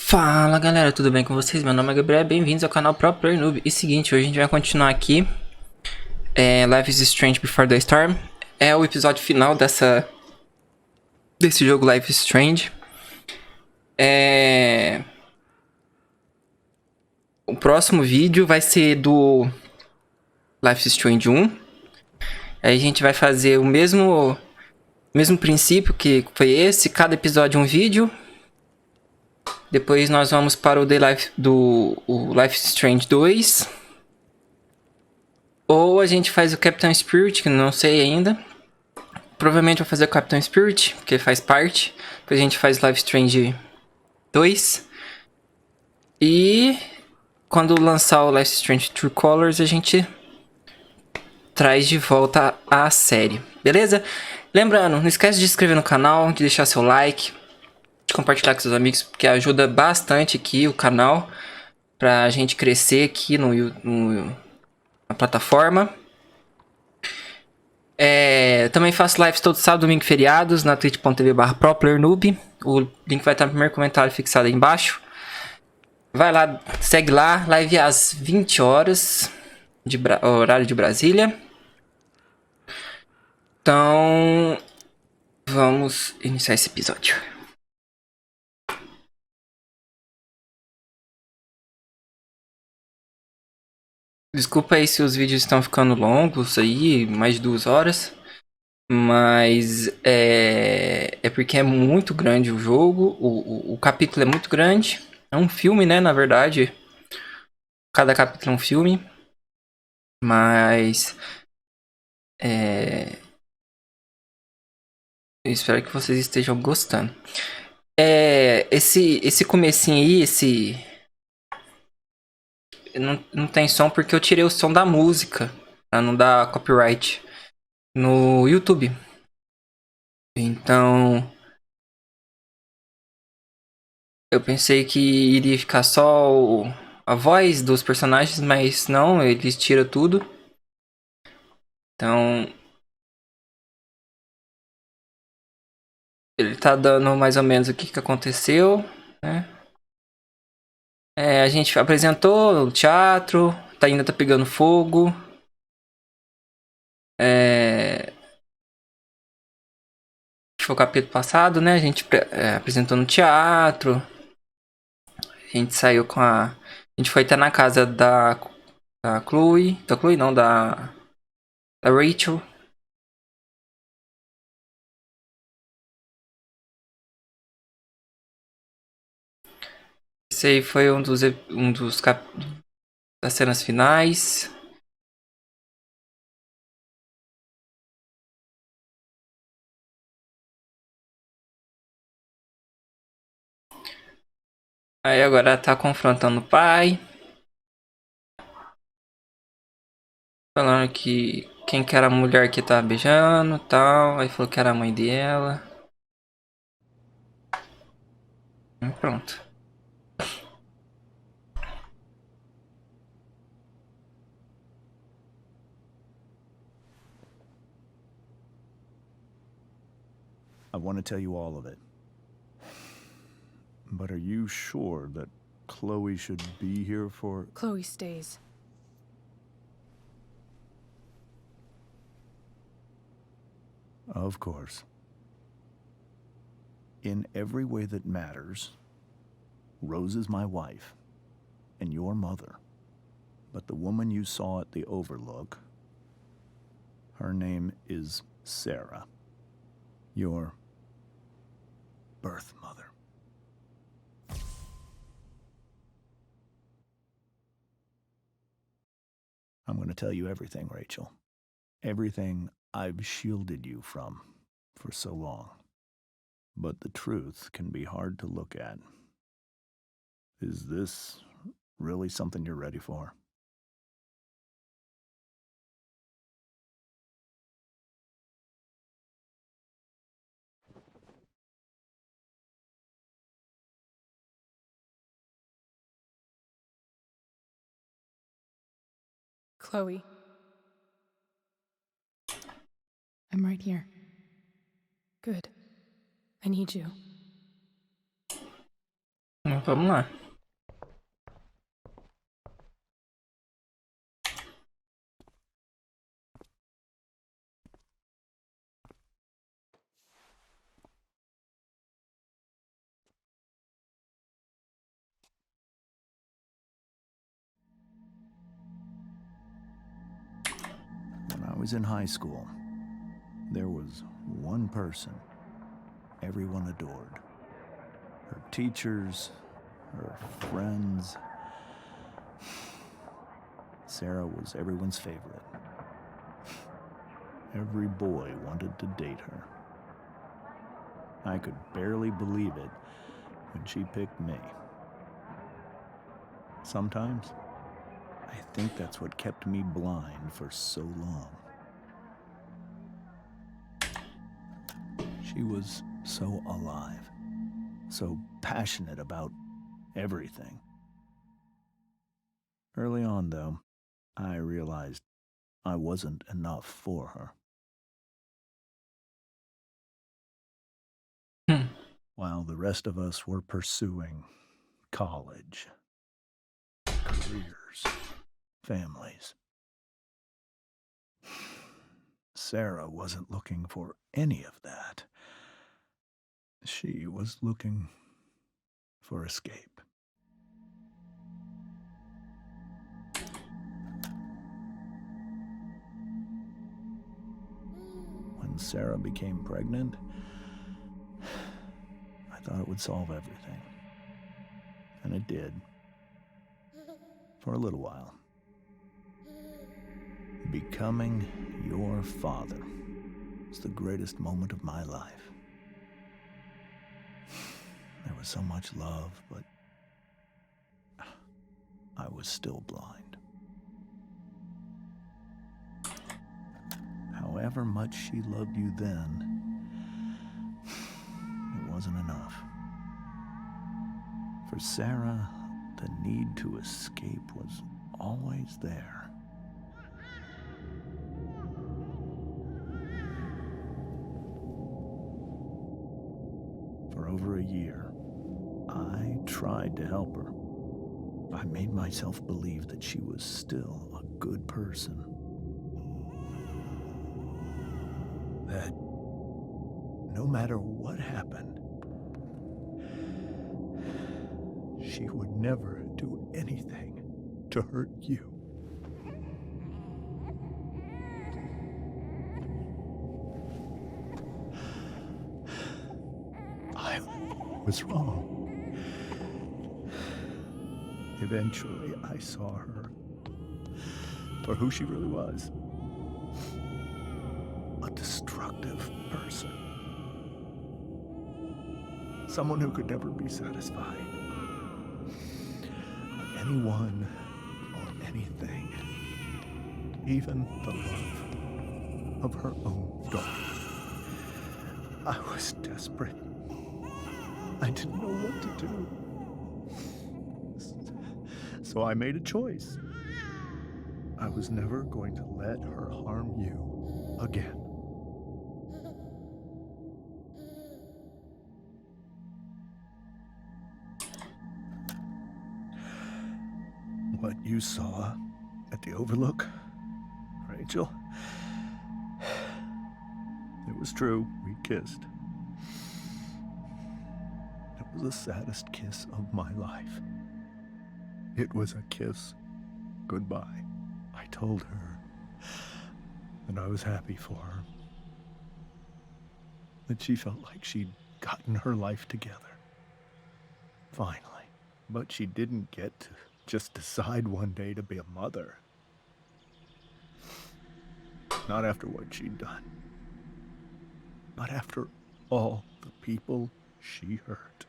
Fala galera, tudo bem com vocês? Meu nome é Gabriel, bem-vindos ao canal Per Noob. E seguinte, hoje a gente vai continuar aqui Life is Strange Before the Storm. É o episódio final desse jogo Life is Strange. O próximo vídeo vai ser do Life is Strange 1. Aí a gente vai fazer o mesmo princípio que foi esse, cada episódio um vídeo. Depois nós vamos para o Life is Strange 2. Ou a gente faz o Captain Spirit, que não sei ainda. Provavelmente vou fazer o Captain Spirit, porque faz parte. Depois a gente faz Life is Strange 2. E quando lançar o Life is Strange True Colors, a gente traz de volta a série. Beleza? Lembrando, não esquece de se inscrever no canal, de deixar seu like, de compartilhar com seus amigos, porque ajuda bastante aqui o canal pra gente crescer aqui na plataforma. Também faço lives todo sábado, domingo e feriados na twitch.tv/ProPlayerNoob. O link vai estar no primeiro comentário fixado aí embaixo. Vai lá, segue lá, live às 20 horas, horário de Brasília. Então, vamos iniciar esse episódio. Desculpa aí se os vídeos estão ficando longos aí, mais de 2 horas. Mas é porque é muito grande o jogo, o capítulo é muito grande. É um filme, né, na verdade. Cada capítulo é um filme. Mas eu espero que vocês estejam gostando. Esse comecinho aí, não tem som porque eu tirei o som da música, pra não dar copyright no YouTube. Então eu pensei que iria ficar só a voz dos personagens, mas não, eles tiram tudo. Então ele tá dando mais ou menos o que aconteceu, né? A gente apresentou o teatro, ainda tá pegando fogo. Foi o capítulo passado, né? A gente apresentou no teatro. A gente saiu com a... A gente foi até na casa da Chloe. Da Chloe não, da Rachel. Esse aí foi das cenas finais. Aí agora tá confrontando o pai. Falando que quem que era a mulher que tava beijando e tal. Aí falou que era a mãe dela. Pronto. I want to tell you all of it. But are you sure that Chloe should be here for... Chloe stays. Of course. In every way that matters, Rose is my wife and your mother. But the woman you saw at the Overlook, her name is Sarah, your birth mother. I'm going to tell you everything, Rachel. Everything I've shielded you from for so long. But the truth can be hard to look at. Is this really something you're ready for? Chloe. I'm right here. Good. I need you. Vamos lá. When I was in high school, there was one person everyone adored. Her teachers, her friends. Sarah was everyone's favorite. Every boy wanted to date her. I could barely believe it when she picked me. Sometimes, I think that's what kept me blind for so long. She was so alive, so passionate about everything. Early on, though, I realized I wasn't enough for her. While the rest of us were pursuing college, careers, families, Sarah wasn't looking for any of that. She was looking for escape. When Sarah became pregnant, I thought it would solve everything. And it did. For a little while. Becoming your father was the greatest moment of my life. There was so much love, but I was still blind. However much she loved you then, it wasn't enough. For Sarah, the need to escape was always there. For over a year, I tried to help her. I made myself believe that she was still a good person. That no matter what happened, she would never do anything to hurt you. I was wrong. Eventually, I saw her for who she really was. A destructive person. Someone who could never be satisfied. With anyone or anything. Even the love of her own daughter. I was desperate. I didn't know what to do. So I made a choice. I was never going to let her harm you again. What you saw at the Overlook, Rachel, it was true. We kissed. It was the saddest kiss of my life. It was a kiss goodbye. I told her that I was happy for her. That she felt like she'd gotten her life together. Finally. But she didn't get to just decide one day to be a mother. Not after what she'd done. Not after all the people she hurt.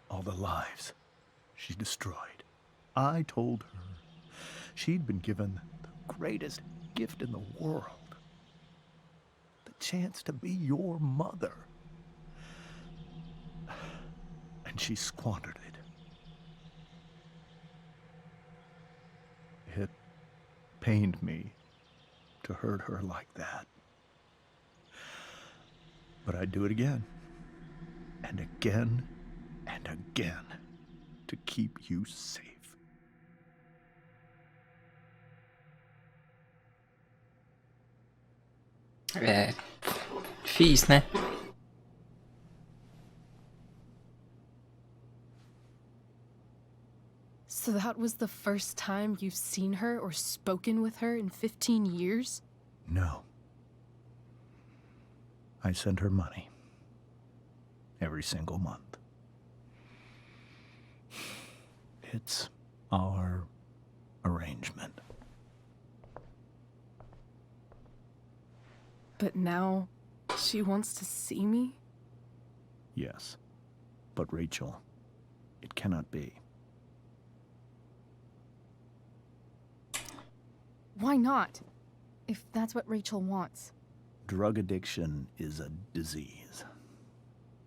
All the lives she destroyed. I told her she'd been given the greatest gift in the world. The chance to be your mother. And she squandered it. It pained me to hurt her like that. But I'd do it again. and again and again to keep you safe. É difícil, né? So that was the first time you've seen her or spoken with her in 15 years? No. I send her money every single month. It's our arrangement. But now she wants to see me? Yes. But Rachel, it cannot be. Why not? If that's what Rachel wants. Drug addiction is a disease.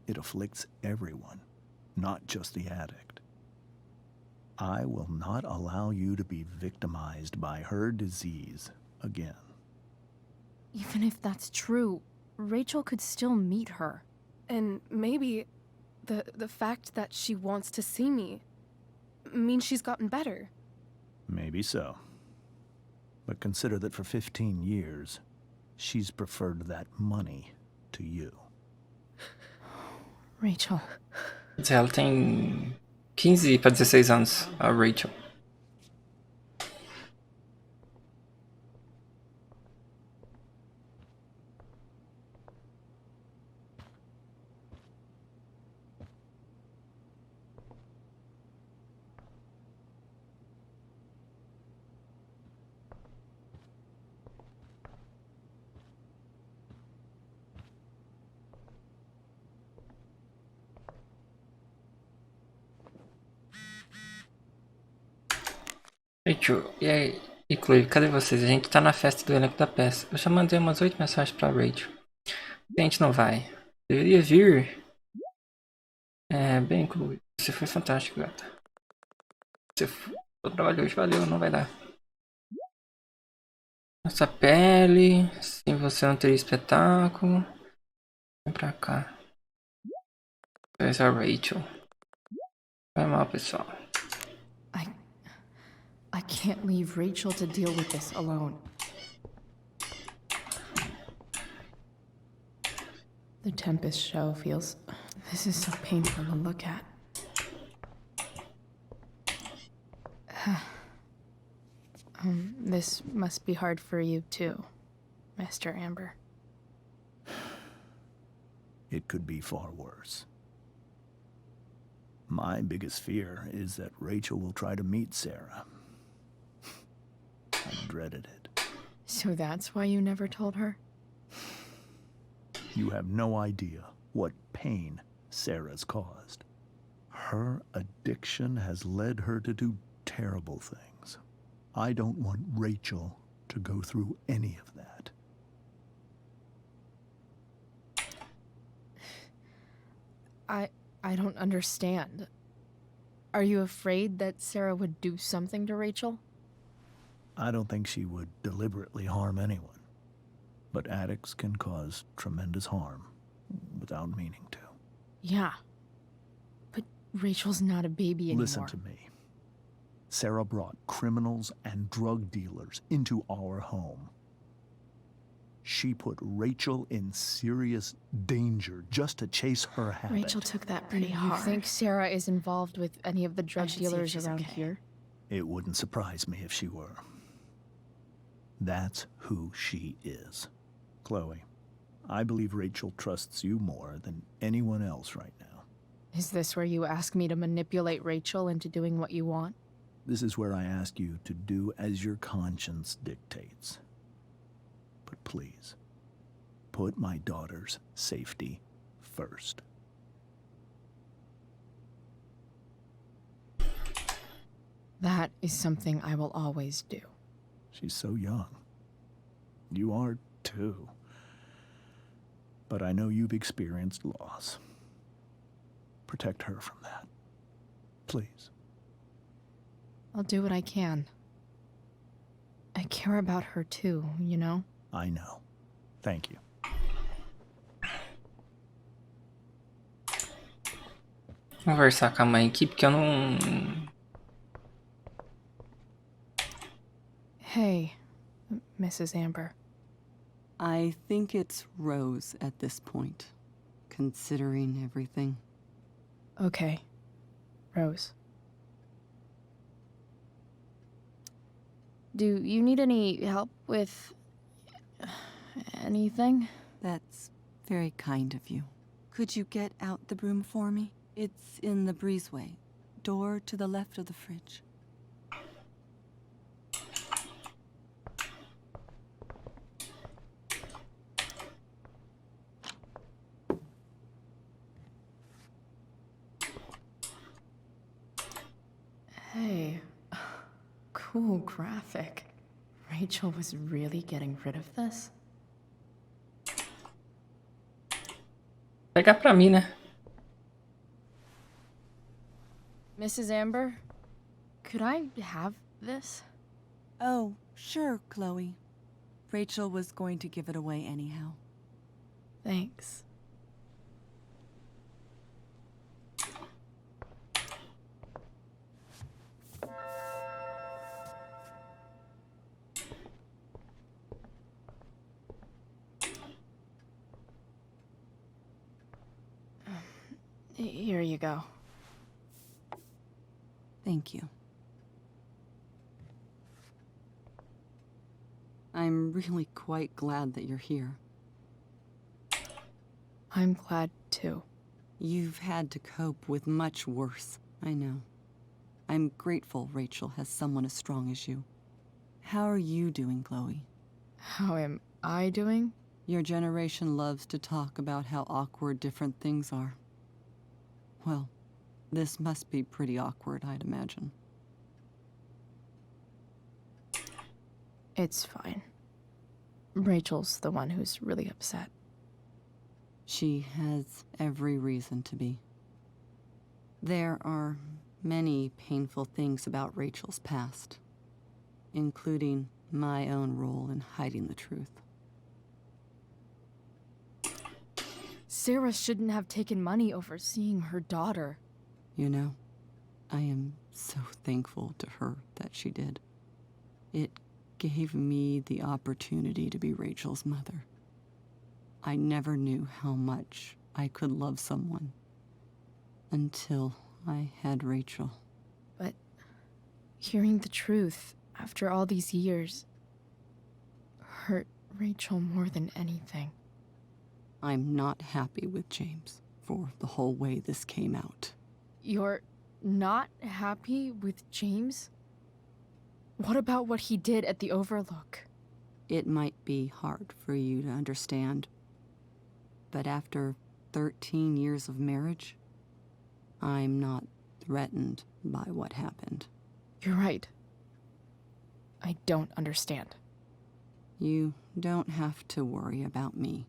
It afflicts everyone, not just the addict. I will not allow you to be victimized by her disease again. Even if that's true, Rachel could still meet her. And maybe the fact that she wants to see me means she's gotten better. Maybe so. But consider that for 15 years, she's preferred that money to you. Rachel. Ela tem 15 para 16 anos, a Rachel. Rachel, e aí? E Chloe, cadê vocês? A gente tá na festa do elenco da peça. Eu já mandei umas 8 mensagens pra Rachel. A gente não vai. Deveria vir. É, bem, Chloe. Você foi fantástico, gata. Você trabalhou hoje, valeu, não vai dar. Nossa pele. Sem você não teria espetáculo. Vem pra cá. Essa é a Rachel. Vai mal, pessoal. I can't leave Rachel to deal with this alone. The Tempest show feels... This is so painful to look at. This must be hard for you too, Mr. Amber. It could be far worse. My biggest fear is that Rachel will try to meet Sarah. I dreaded it. So that's why you never told her? You have no idea what pain Sarah's caused. Her addiction has led her to do terrible things. I don't want Rachel to go through any of that. I don't understand. Are you afraid that Sarah would do something to Rachel? I don't think she would deliberately harm anyone. But addicts can cause tremendous harm without meaning to. Yeah. But Rachel's not a baby anymore. Listen to me. Sarah brought criminals and drug dealers into our home. She put Rachel in serious danger just to chase her habit. Rachel took that pretty hard. You think Sarah is involved with any of the drug dealers around here? It wouldn't surprise me if she were. That's who she is. Chloe, I believe Rachel trusts you more than anyone else right now. Is this where you ask me to manipulate Rachel into doing what you want? This is where I ask you to do as your conscience dictates. But please, put my daughter's safety first. That is something I will always do. She's so young. You are too. But I know you've experienced loss. Protect her from that. Please. I'll do what I can. I care about her too, you know? I know. Thank you. conversar com a mãe aqui, porque eu não... Hey, Mrs. Amber. I think it's Rose at this point, considering everything. Okay, Rose. Do you need any help with anything? That's very kind of you. Could you get out the broom for me? It's in the breezeway, door to the left of the fridge. Hey, cool graphic. Rachel was really getting rid of this? Pegar pra mim, né? Mrs. Amber, could I have this? Oh, sure, Chloe. Rachel was going to give it away anyhow. Thanks. Here you go. Thank you. I'm really quite glad that you're here. I'm glad too. You've had to cope with much worse, I know. I'm grateful Rachel has someone as strong as you. How are you doing, Chloe? How am I doing? Your generation loves to talk about how awkward different things are. Well, this must be pretty awkward, I'd imagine. It's fine. Rachel's the one who's really upset. She has every reason to be. There are many painful things about Rachel's past, including my own role in hiding the truth. Sarah shouldn't have taken money over seeing her daughter. You know, I am so thankful to her that she did. It gave me the opportunity to be Rachel's mother. I never knew how much I could love someone until I had Rachel. But hearing the truth after all these years hurt Rachel more than anything. I'm not happy with James for the whole way this came out. You're not happy with James? What about what he did at the Overlook? It might be hard for you to understand, but after 13 years of marriage, I'm not threatened by what happened. You're right. I don't understand. You don't have to worry about me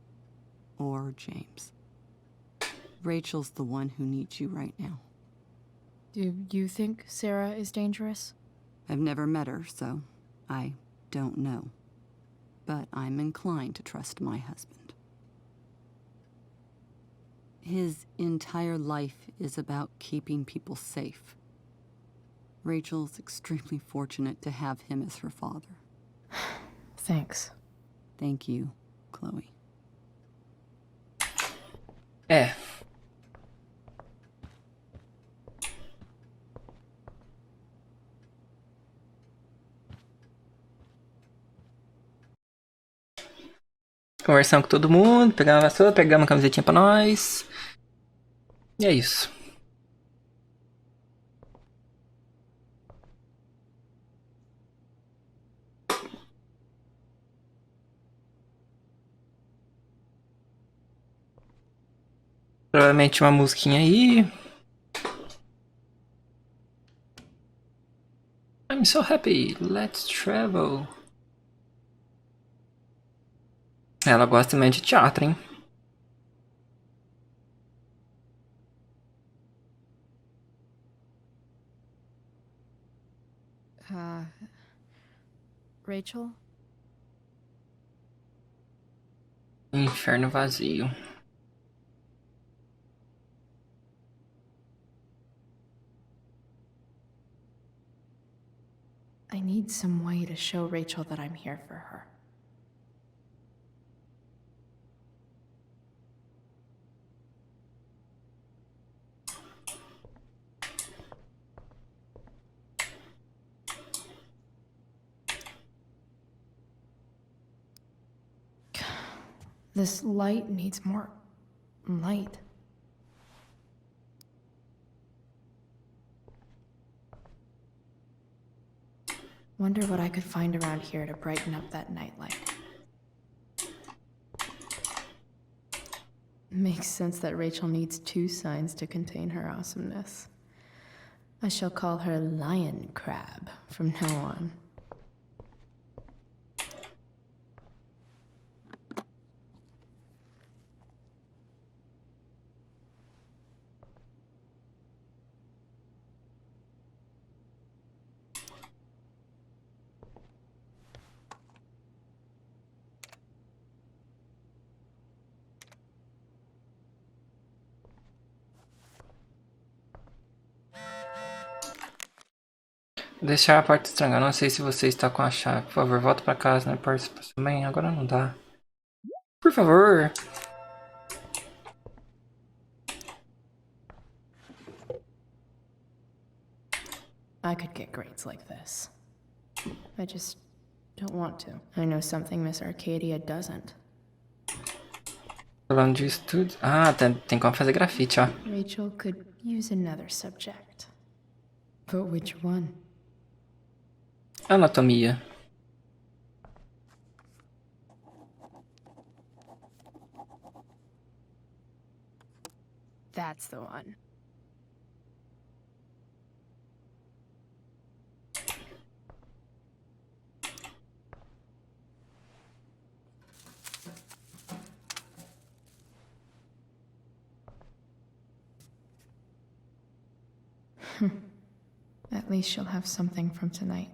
or James. Rachel's the one who needs you right now. Do you think Sarah is dangerous? I've never met her, so I don't know. But I'm inclined to trust my husband. His entire life is about keeping people safe. Rachel's extremely fortunate to have him as her father. Thanks. Thank you, Chloe. É. Conversando com todo mundo, pegamos uma vassoura, pegamos uma camisetinha pra nós. E é isso. Provavelmente uma musiquinha aí. I'm so happy, let's travel. Ela gosta mais de teatro, hein? Rachel? Inferno vazio. I need some way to show Rachel that I'm here for her. This light needs more light. Wonder what I could find around here to brighten up that nightlight. Makes sense that Rachel needs 2 signs to contain her awesomeness. I shall call her Lion Crab from now on. Deixar a parte estranha. Não sei se você está com a chave. Por favor, volta pra casa, não importa se passou bem. Agora não dá. Por favor. I could get grades like this. I just don't want to. I know something Miss Arcadia doesn't. Falando disso tudo. Ah, tem como fazer grafite, ó. Rachel could use another subject. But which one? Anatomia. That's the one. At least she'll have something from tonight.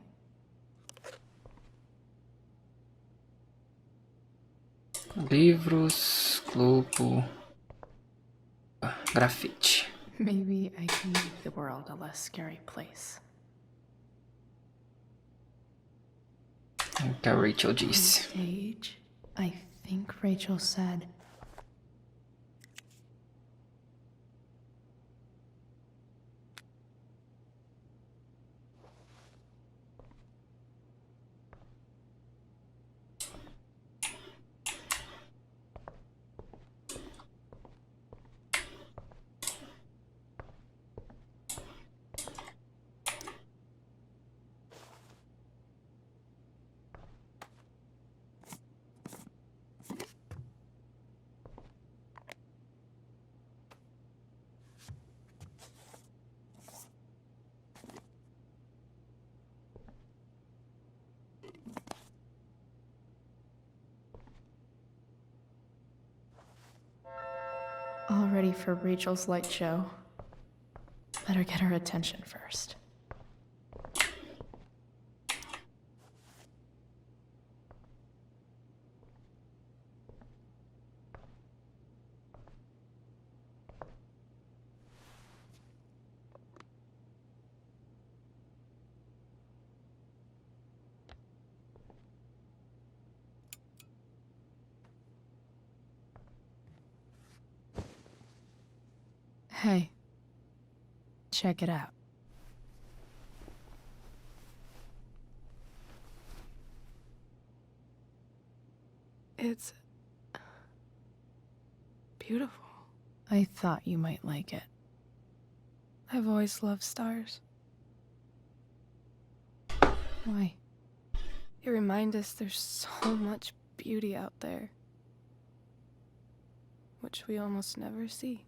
Livros, globo, grafite. Maybe I can make the world a less scary place. O que a Rachel disse. Stage, I think Rachel said. All ready for Rachel's light show. Better get her attention first. Hey, check it out. It's beautiful. I thought you might like it. I've always loved stars. Why? They remind us there's so much beauty out there, which we almost never see.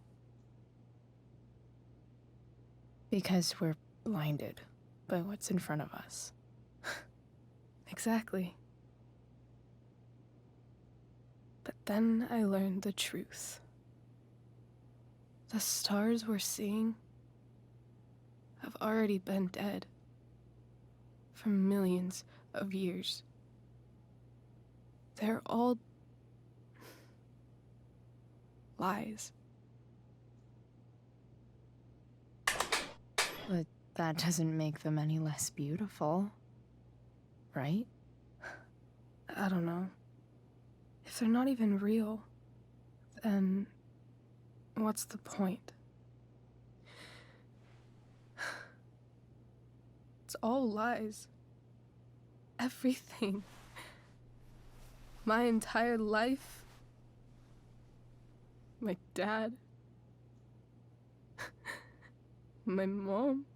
Because we're blinded by what's in front of us. Exactly. But then I learned the truth. The stars we're seeing have already been dead for millions of years. They're all lies. But that doesn't make them any less beautiful. right? I don't know. If they're not even real, then what's the point? It's all lies. Everything. My entire life. My dad. My mom.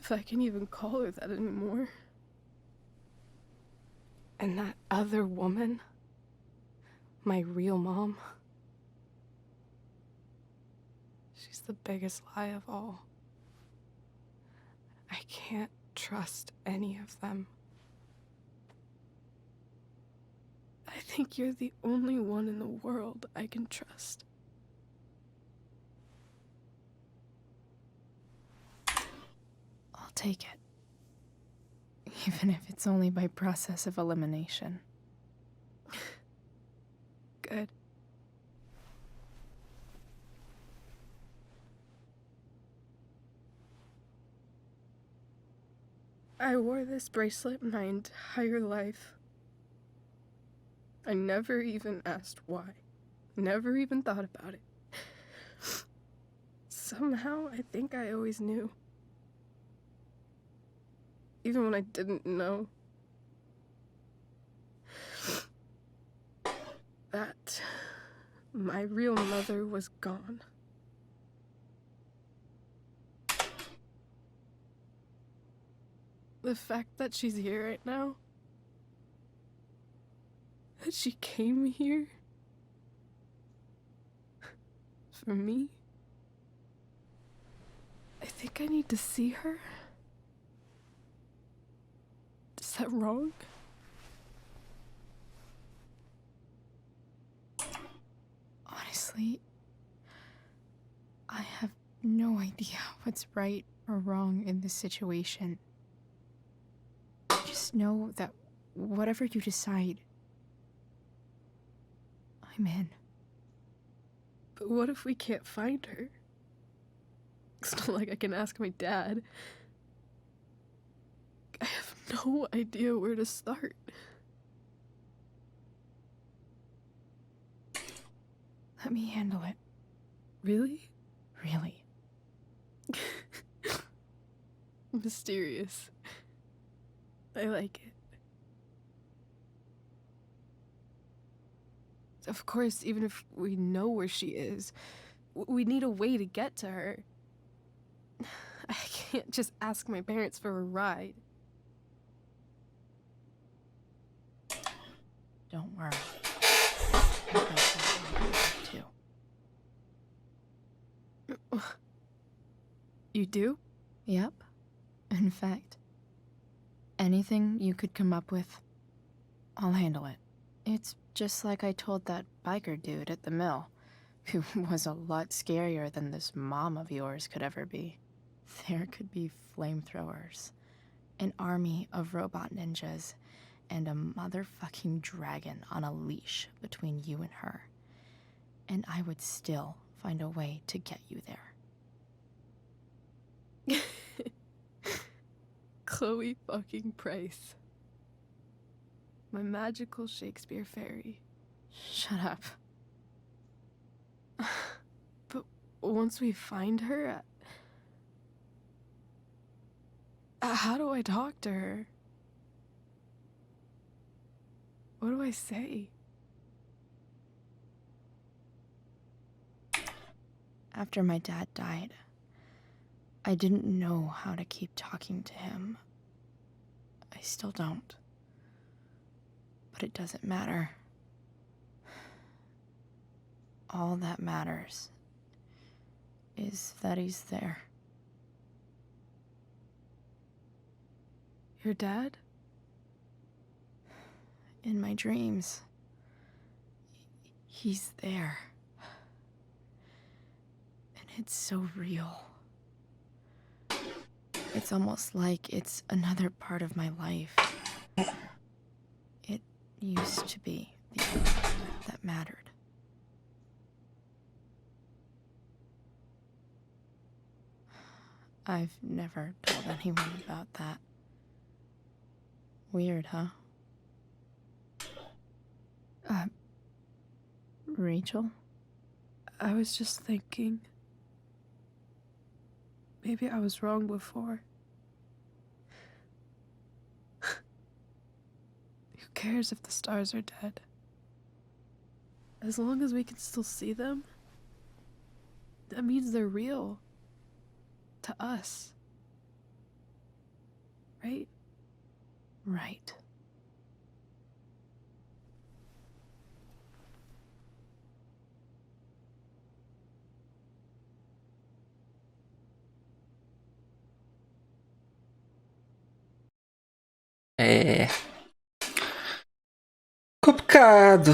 If I can even call her that anymore. And that other woman. My real mom. She's the biggest lie of all. I can't trust any of them. I think you're the only one in the world I can trust. I'll take it. Even if it's only by process of elimination. Good. I wore this bracelet my entire life. I never even asked why. Never even thought about it. Somehow, I think I always knew. Even when I didn't know. That my real mother was gone. The fact that she's here right now, that she came here for me, I think I need to see her. Is that wrong? Honestly, I have no idea what's right or wrong in this situation. Just know that whatever you decide, I'm in. But what if we can't find her? It's not like I can ask my dad. I have no idea where to start. Let me handle it. Really? Really. Mysterious. I like it. Of course, even if we know where she is, we need a way to get to her. I can't just ask my parents for a ride. Don't worry. You do? Yep. In fact, anything you could come up with, I'll handle it. It's just like I told that biker dude at the mill, who was a lot scarier than this mom of yours could ever be. There could be flamethrowers, an army of robot ninjas, and a motherfucking dragon on a leash between you and her. And I would still find a way to get you there. Chloe fucking Price. My magical Shakespeare fairy. Shut up. But once we find her, how do I talk to her? What do I say? After my dad died, I didn't know how to keep talking to him. I still don't. But it doesn't matter. All that matters is that he's there. Your dad? In my dreams. He's there. And it's so real. It's almost like it's another part of my life. It used to be the only thing that mattered. I've never told anyone about that. Weird, huh? Rachel? I was just thinking. Maybe I was wrong before. Who cares if the stars are dead? As long as we can still see them, that means they're real. To us. Right? Right. É. Complicado.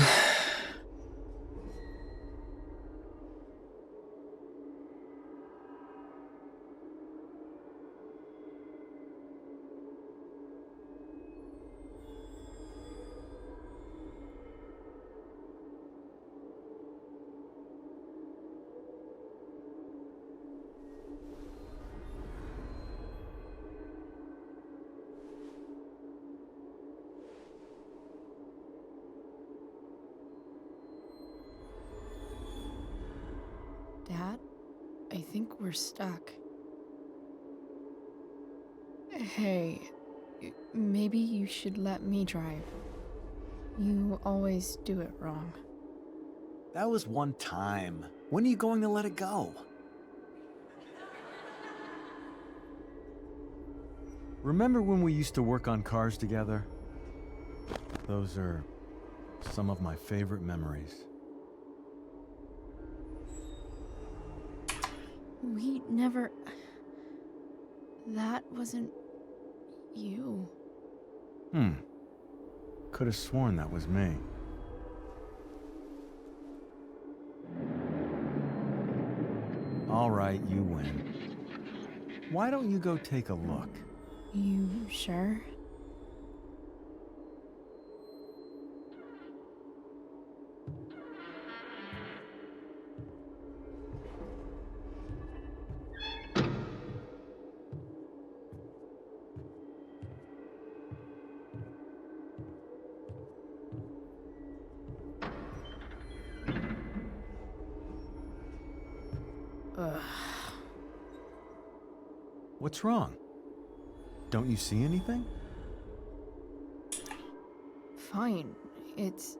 Dad, I think we're stuck. Hey, maybe you should let me drive. You always do it wrong. That was one time. When are you going to let it go? Remember when we used to work on cars together? Those are some of my favorite memories. We never... That wasn't... you. Could have sworn that was me. All right, you win. Why don't you go take a look? You sure? Ugh. What's wrong? Don't you see anything? Fine. It's...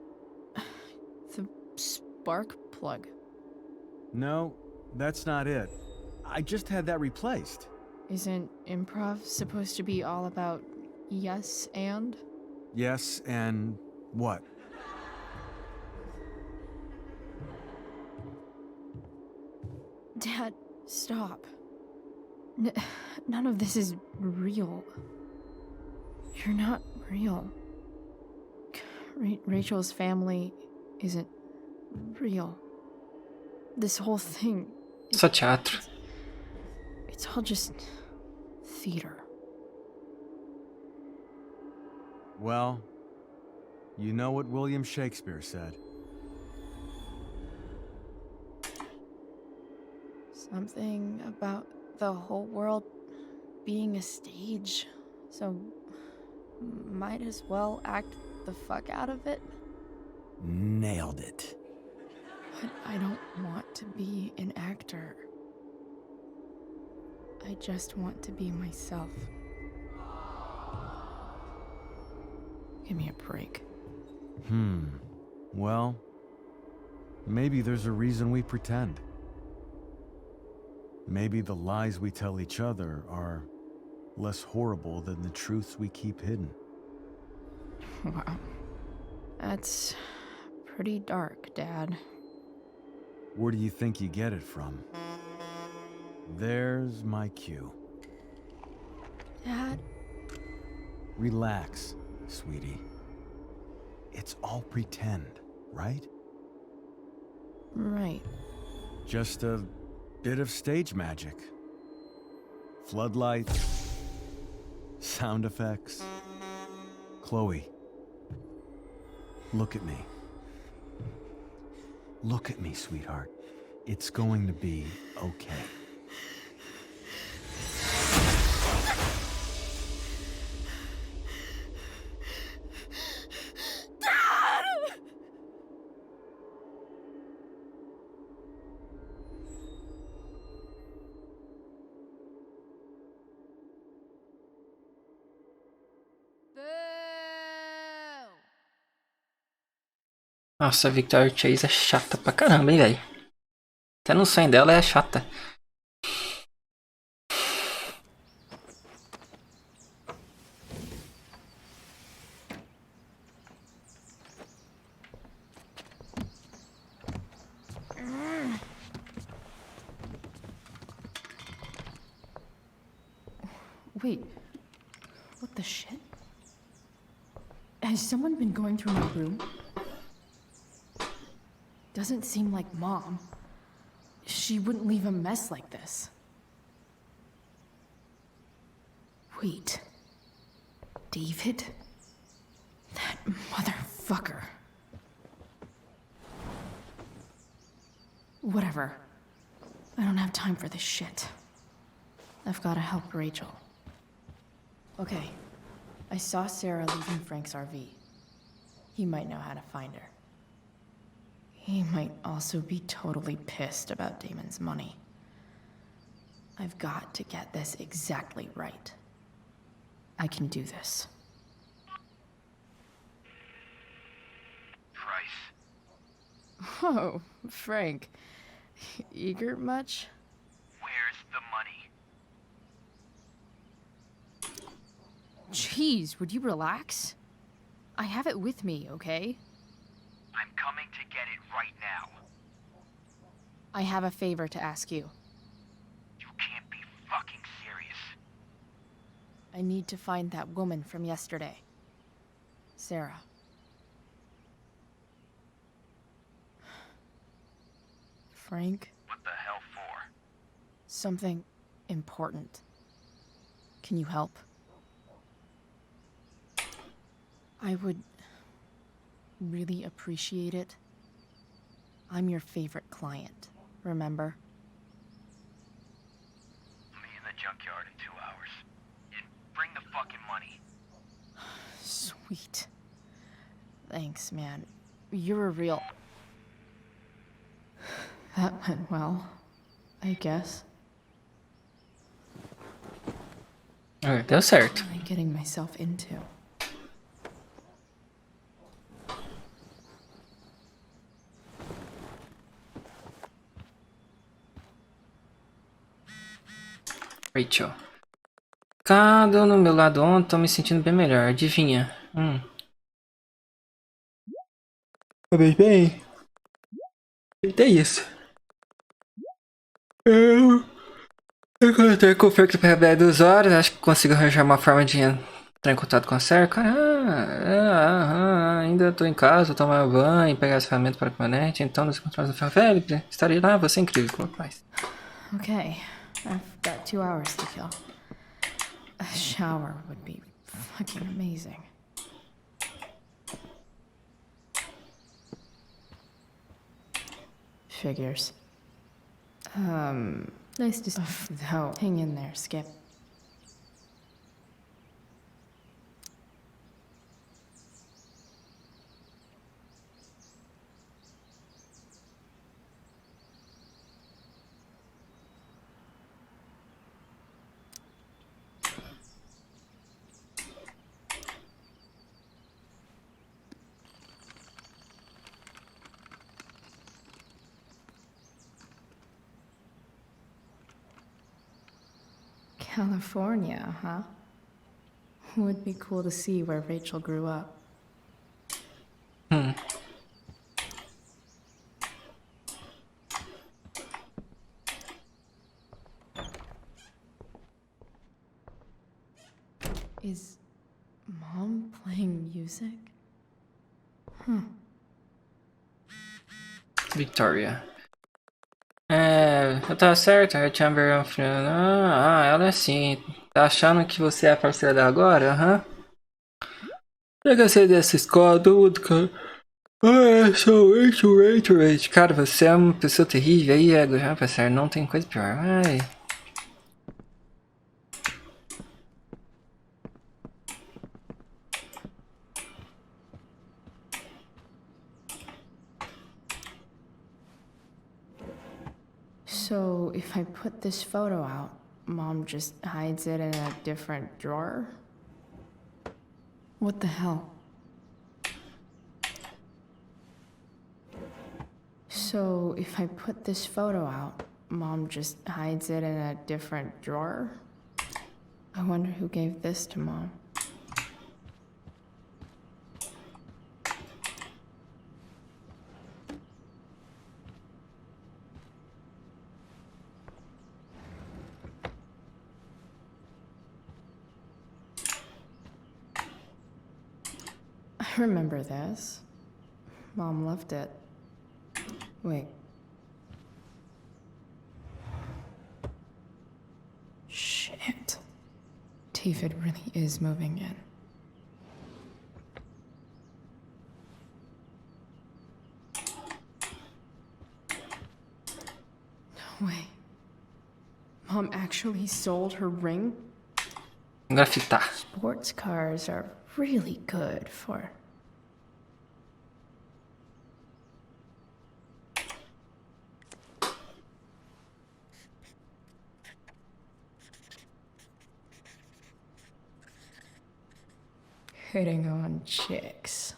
the spark plug. No, that's not it. I just had that replaced. Isn't improv supposed to be all about yes and? Yes, and what? Dad, stop. None of this is real. You're not real. Rachel's family isn't real. This whole thing... Só teatro. It's all just... theater. Well, you know what William Shakespeare said. Something about the whole world being a stage, so might as well act the fuck out of it. Nailed it. But I don't want to be an actor. I just want to be myself. Give me a break. Well, maybe there's a reason we pretend. Maybe the lies we tell each other are less horrible than the truths we keep hidden. Wow. That's pretty dark, Dad. Where do you think you get it from? There's my cue. Dad? Relax, sweetie. It's all pretend, right? Right. Just a bit of stage magic. Floodlights, sound effects. Chloe, look at me. Look at me, sweetheart. It's going to be okay. Nossa, a Victoria Chase é chata pra caramba, hein, velho. Até no sonho dela é chata. Wait, what the shit? Has someone been going through my room? Doesn't seem like Mom. She wouldn't leave a mess like this. Wait. David? That motherfucker. Whatever. I don't have time for this shit. I've gotta help Rachel. Okay. I saw Sarah leaving Frank's RV. He might know how to find her. He might also be totally pissed about Damon's money. I've got to get this exactly right. I can do this. Price. Oh, Frank. Eager much? Where's the money? Jeez, would you relax? I have it with me, okay? I'm coming to get it right now. I have a favor to ask you. You can't be fucking serious. I need to find that woman from yesterday. Sarah. Frank? What the hell for? Something important. Can you help? I would really appreciate it. I'm your favorite client, remember? I'll be in the junkyard in 2 hours. And bring the fucking money. Sweet. Thanks, man. You're a real... That went well, I guess. Deu certo. What am I getting myself into? Rachel. Ficado no meu lado ontem, tô me sentindo bem melhor. Adivinha? Bem. É isso. Eu encontrei com o Frank para 2 horas. Acho que consigo arranjar uma forma de entrar em contato com a Sarah. Ainda tô em casa, vou tomar banho, pegar as ferramentas para a caminhonete. Então nos encontramos no ferro velho. Estarei lá, você é incrível, rapaz. Okay, I've got 2 hours to kill. A shower would be fucking amazing. Figures. Nice to... No, hang in there, Skip. California, huh? Would be cool to see where Rachel grew up. Is Mom playing music? Victoria. Eu tava certo, a Chamber of... ela é assim. Tá achando que você é a parceira dela agora? Aham. Pega você dessa escola, tudo, cara. Sou Rachel. Cara, você é uma pessoa terrível aí, ego. Já, parceiro, não tem coisa pior. Ai. So, if I put this photo out, Mom just hides it in a different drawer? What the hell? So if I put this photo out, Mom just hides it in a different drawer? I wonder who gave this to Mom. I remember this. Mom left it. Wait. Shit. David really is moving in. No way. Mom actually sold her ring? Grafitar. Sports cars are really good for... hitting on chicks.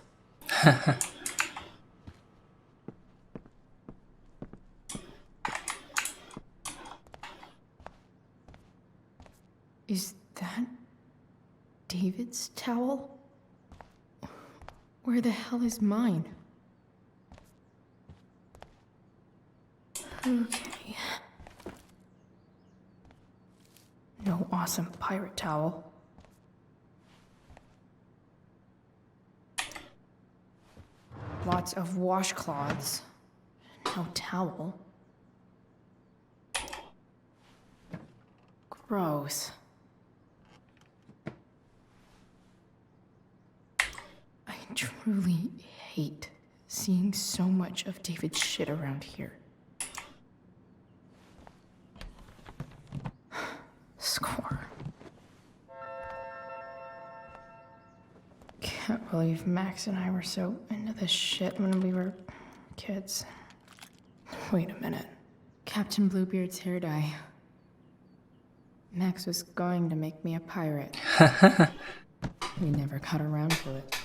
Is that David's towel? Where the hell is mine? Okay. No awesome pirate towel. Lots of washcloths. No towel. Gross. I truly hate seeing so much of David's shit around here. Score. Can't believe Max and I were so into this shit when we were kids. Wait a minute. Captain Bluebeard's hair dye. Max was going to make me a pirate. We never got around to it.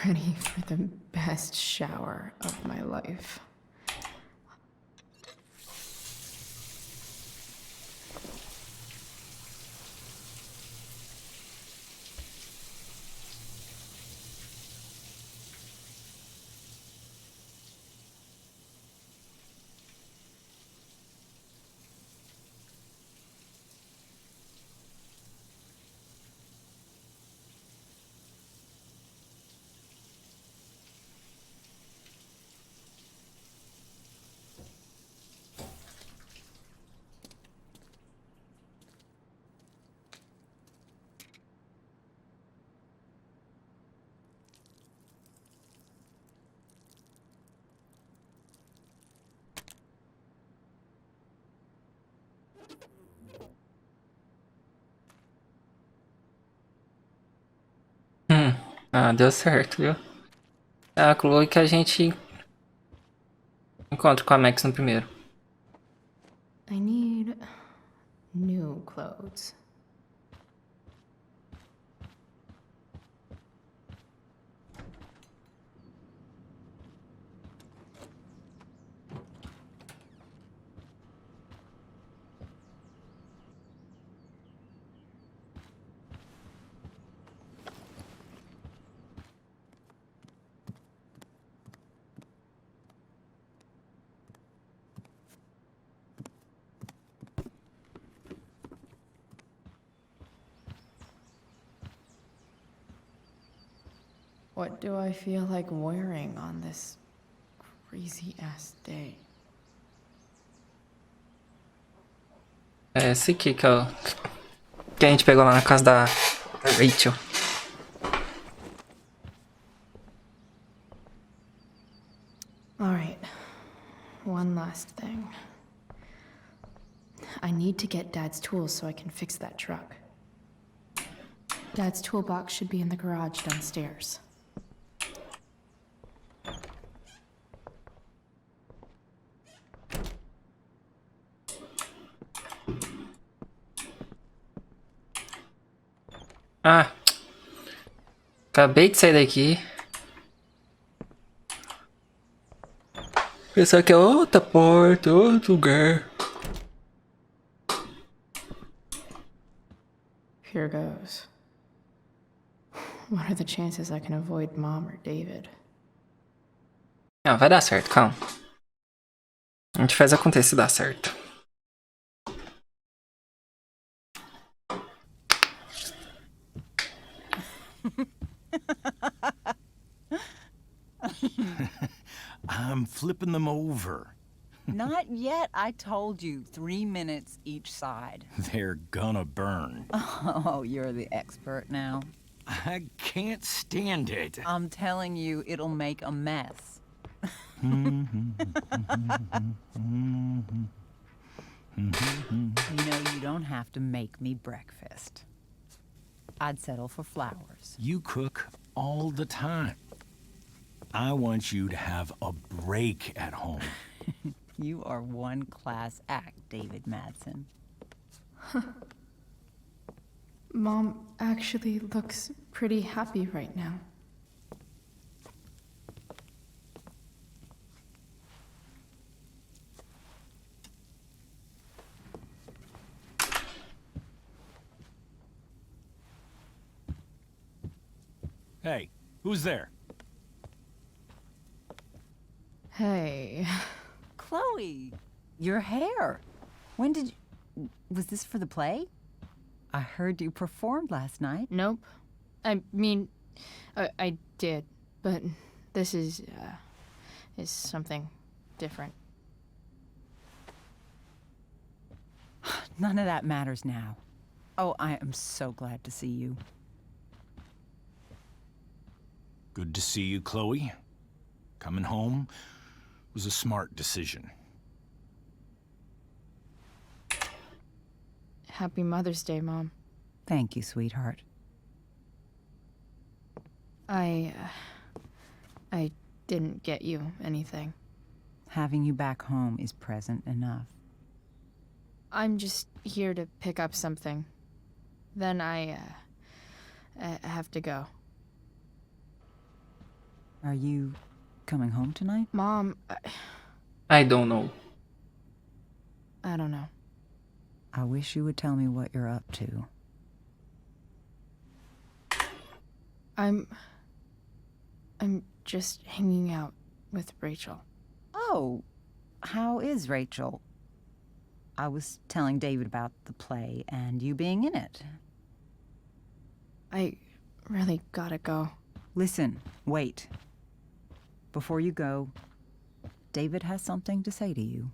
Ready for the best shower of my life. Ah, deu certo, viu? Ela falou que a gente encontra com a Max no primeiro. I need new clothes. What do I feel like wearing on this crazy-ass day? É esse aqui que, que a gente pegou lá na casa da Rachel. All right, one last thing. I need to get Dad's tools so I can fix that truck. Dad's toolbox should be in the garage downstairs. Ah, acabei de sair daqui. Pensar que é outra porta, outro lugar. Here goes. What are the chances I can avoid Mom or David? Não, vai dar certo, calma. A gente faz acontecer e dá certo. I'm flipping them over. Not yet. I told you, 3 minutes each side. They're gonna burn. Oh, you're the expert now. I can't stand it. I'm telling you, it'll make a mess. You don't have to make me breakfast. I'd settle for flowers. You cook all the time. I want you to have a break at home. You are one class act, David Madsen. Mom actually looks pretty happy right now. Hey, who's there? Hey. Chloe, your hair. When did you... Was this for the play? I heard you performed last night. Nope. I mean, I did, but this is something different. None of that matters now. Oh, I am so glad to see you. Good to see you, Chloe. Coming home was a smart decision. Happy Mother's Day, Mom. Thank you, sweetheart. I didn't get you anything. Having you back home is present enough. I'm just here to pick up something. Then I have to go. Are you coming home tonight? Mom, I don't know. I don't know. I wish you would tell me what you're up to. I'm just hanging out with Rachel. Oh, how is Rachel? I was telling David about the play and you being in it. I really gotta go. Listen, wait. Before you go, David has something to say to you.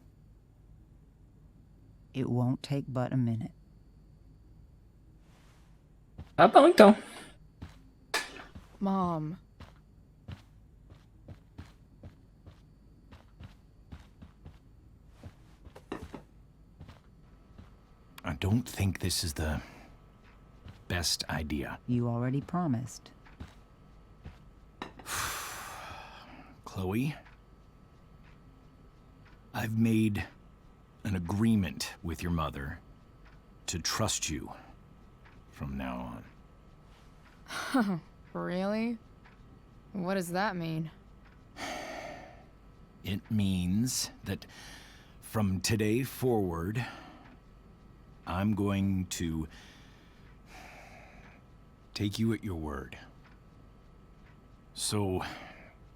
It won't take but a minute. Tá bom, então. Mom. I don't think this is the best idea. You already promised. Chloe, I've made an agreement with your mother to trust you from now on. Really? What does that mean? It means that from today forward, I'm going to take you at your word. So,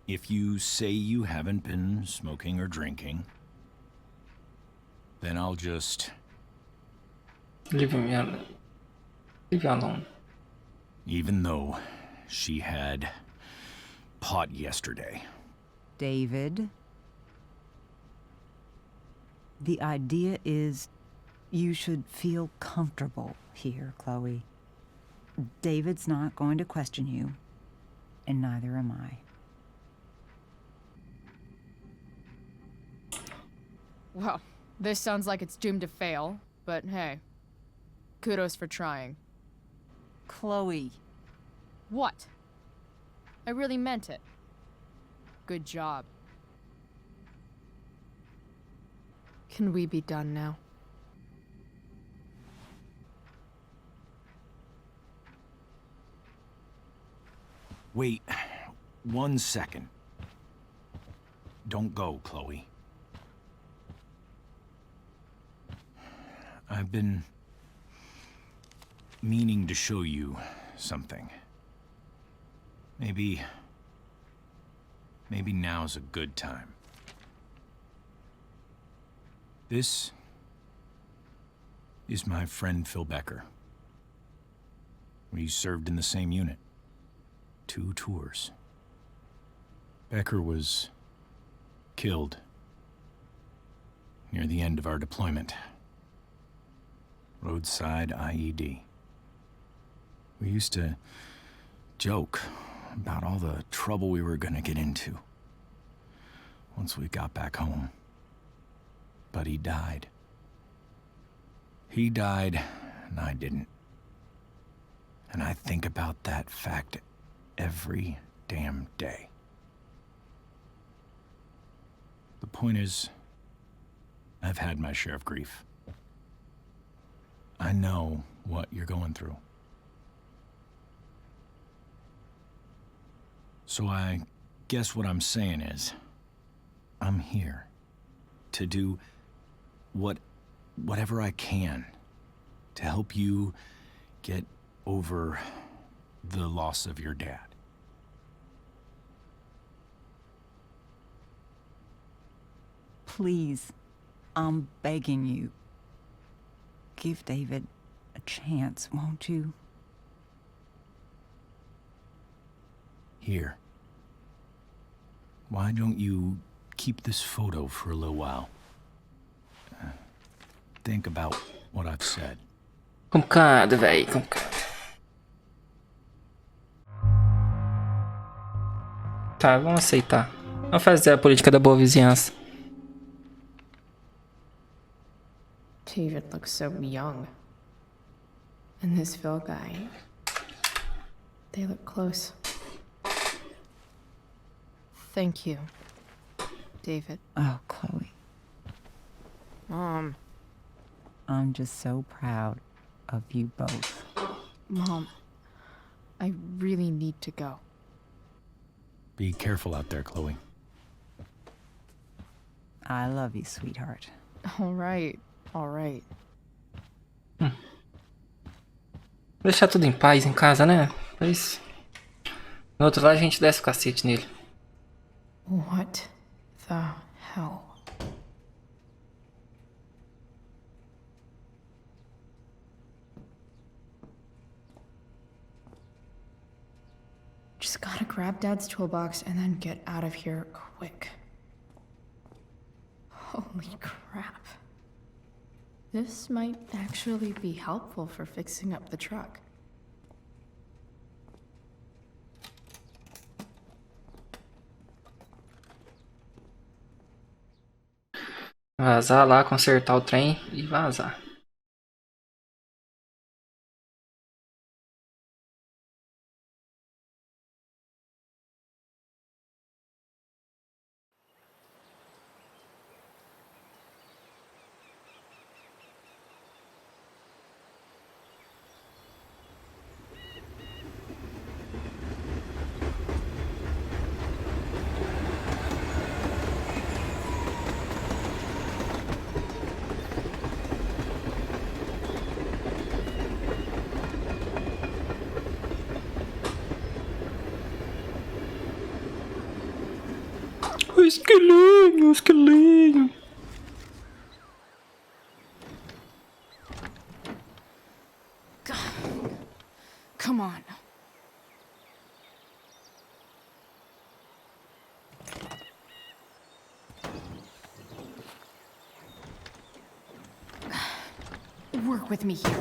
if you say you haven't been smoking or drinking, then I'll just... Leave you alone. Even though she had pot yesterday. David, the idea is you should feel comfortable here, Chloe. David's not going to question you, and neither am I. Well, this sounds like it's doomed to fail, but hey, kudos for trying. Chloe. What? I really meant it. Good job. Can we be done now? Wait 1 second. Don't go, Chloe. I've been meaning to show you something. Maybe now's a good time. This is my friend Phil Becker. We served in the same unit. 2 tours. Becker was killed near the end of our deployment. Roadside IED. We used to joke about all the trouble we were gonna get into once we got back home. But he died. He died, and I didn't. And I think about that fact every damn day. The point is, I've had my share of grief. I know what you're going through. So I guess what I'm saying is, I'm here to do whatever I can to help you get over the loss of your dad. Please, I'm begging you. Give David a chance, won't you? Here. Why don't you keep this photo for a little while? Think about what I've said. Complicado, véi. Complicado. Tá, vamos aceitar. Vamos fazer a política da boa vizinhança. David looks so young. And this Phil guy, they look close. Thank you, David. Oh, Chloe. Mom. I'm just so proud of you both. Mom, I really need to go. Be careful out there, Chloe. I love you, sweetheart. All right. Deixar tudo em paz em casa, né? Pois. No outro lado a gente desce o cacete nele. What the hell? Just gotta grab Dad's toolbox and then get out of here quick. Holy crap. This might actually be helpful for fixing up the truck. Vazar lá, consertar o trem e vazar. O esquilinho, o esquilinho. Come on. Work with me here.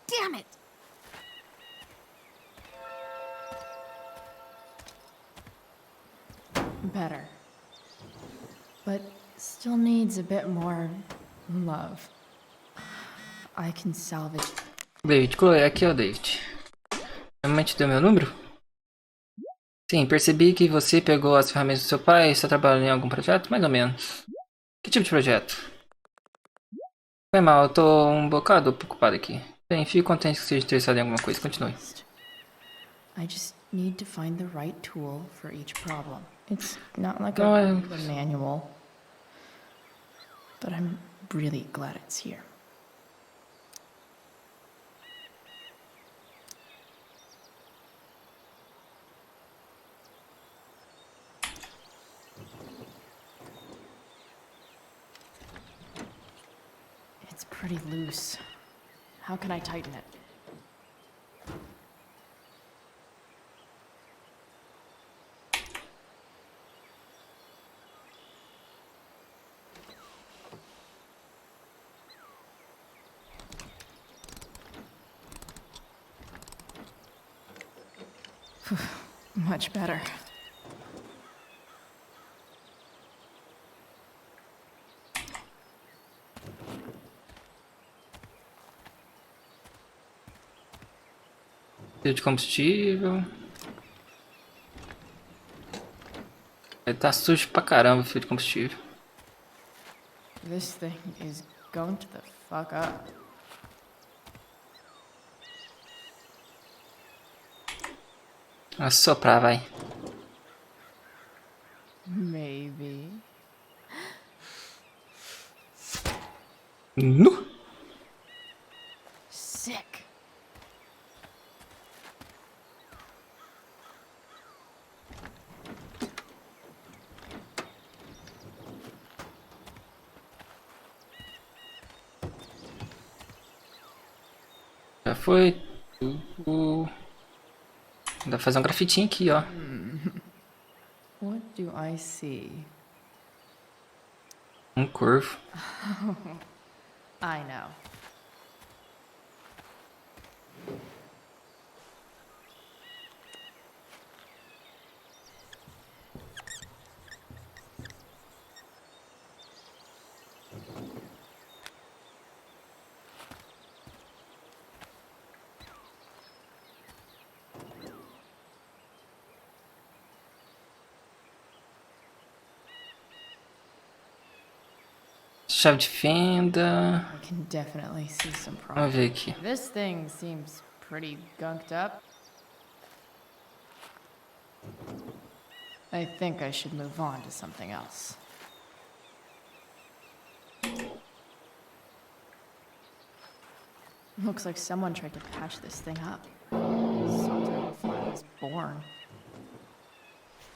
Damn it! Better. But still needs a bit more love. I can salvage. David, Chloe, aqui ó, David. Minha mãe te deu meu número? Sim, percebi que você pegou as ferramentas do seu pai e está trabalhando em algum projeto? Mais ou menos. Que tipo de projeto? Foi mal, eu tô um bocado preocupado aqui. Bem, fico contente que seja interessado em alguma coisa. Continue. I just need to find the right tool for each problem. It's not like No, a manual, but I'm really glad it's here. It's pretty loose. How can I tighten it? Much better. Fio de combustível. Ele tá sujo pra caramba o fio de combustível. This thing is going to the fuck up. Assoprar, vai. Maybe. Nu! Sick. Já foi. Dá pra fazer um grafitinho aqui, ó. What do I see? Um corvo. I know. Chave de fenda. I can definitely see some Vamos problems. ver aqui. This thing seems pretty gunked up. I think I should move on to something else. Looks like someone tried to patch this thing up. Some type of fly was born.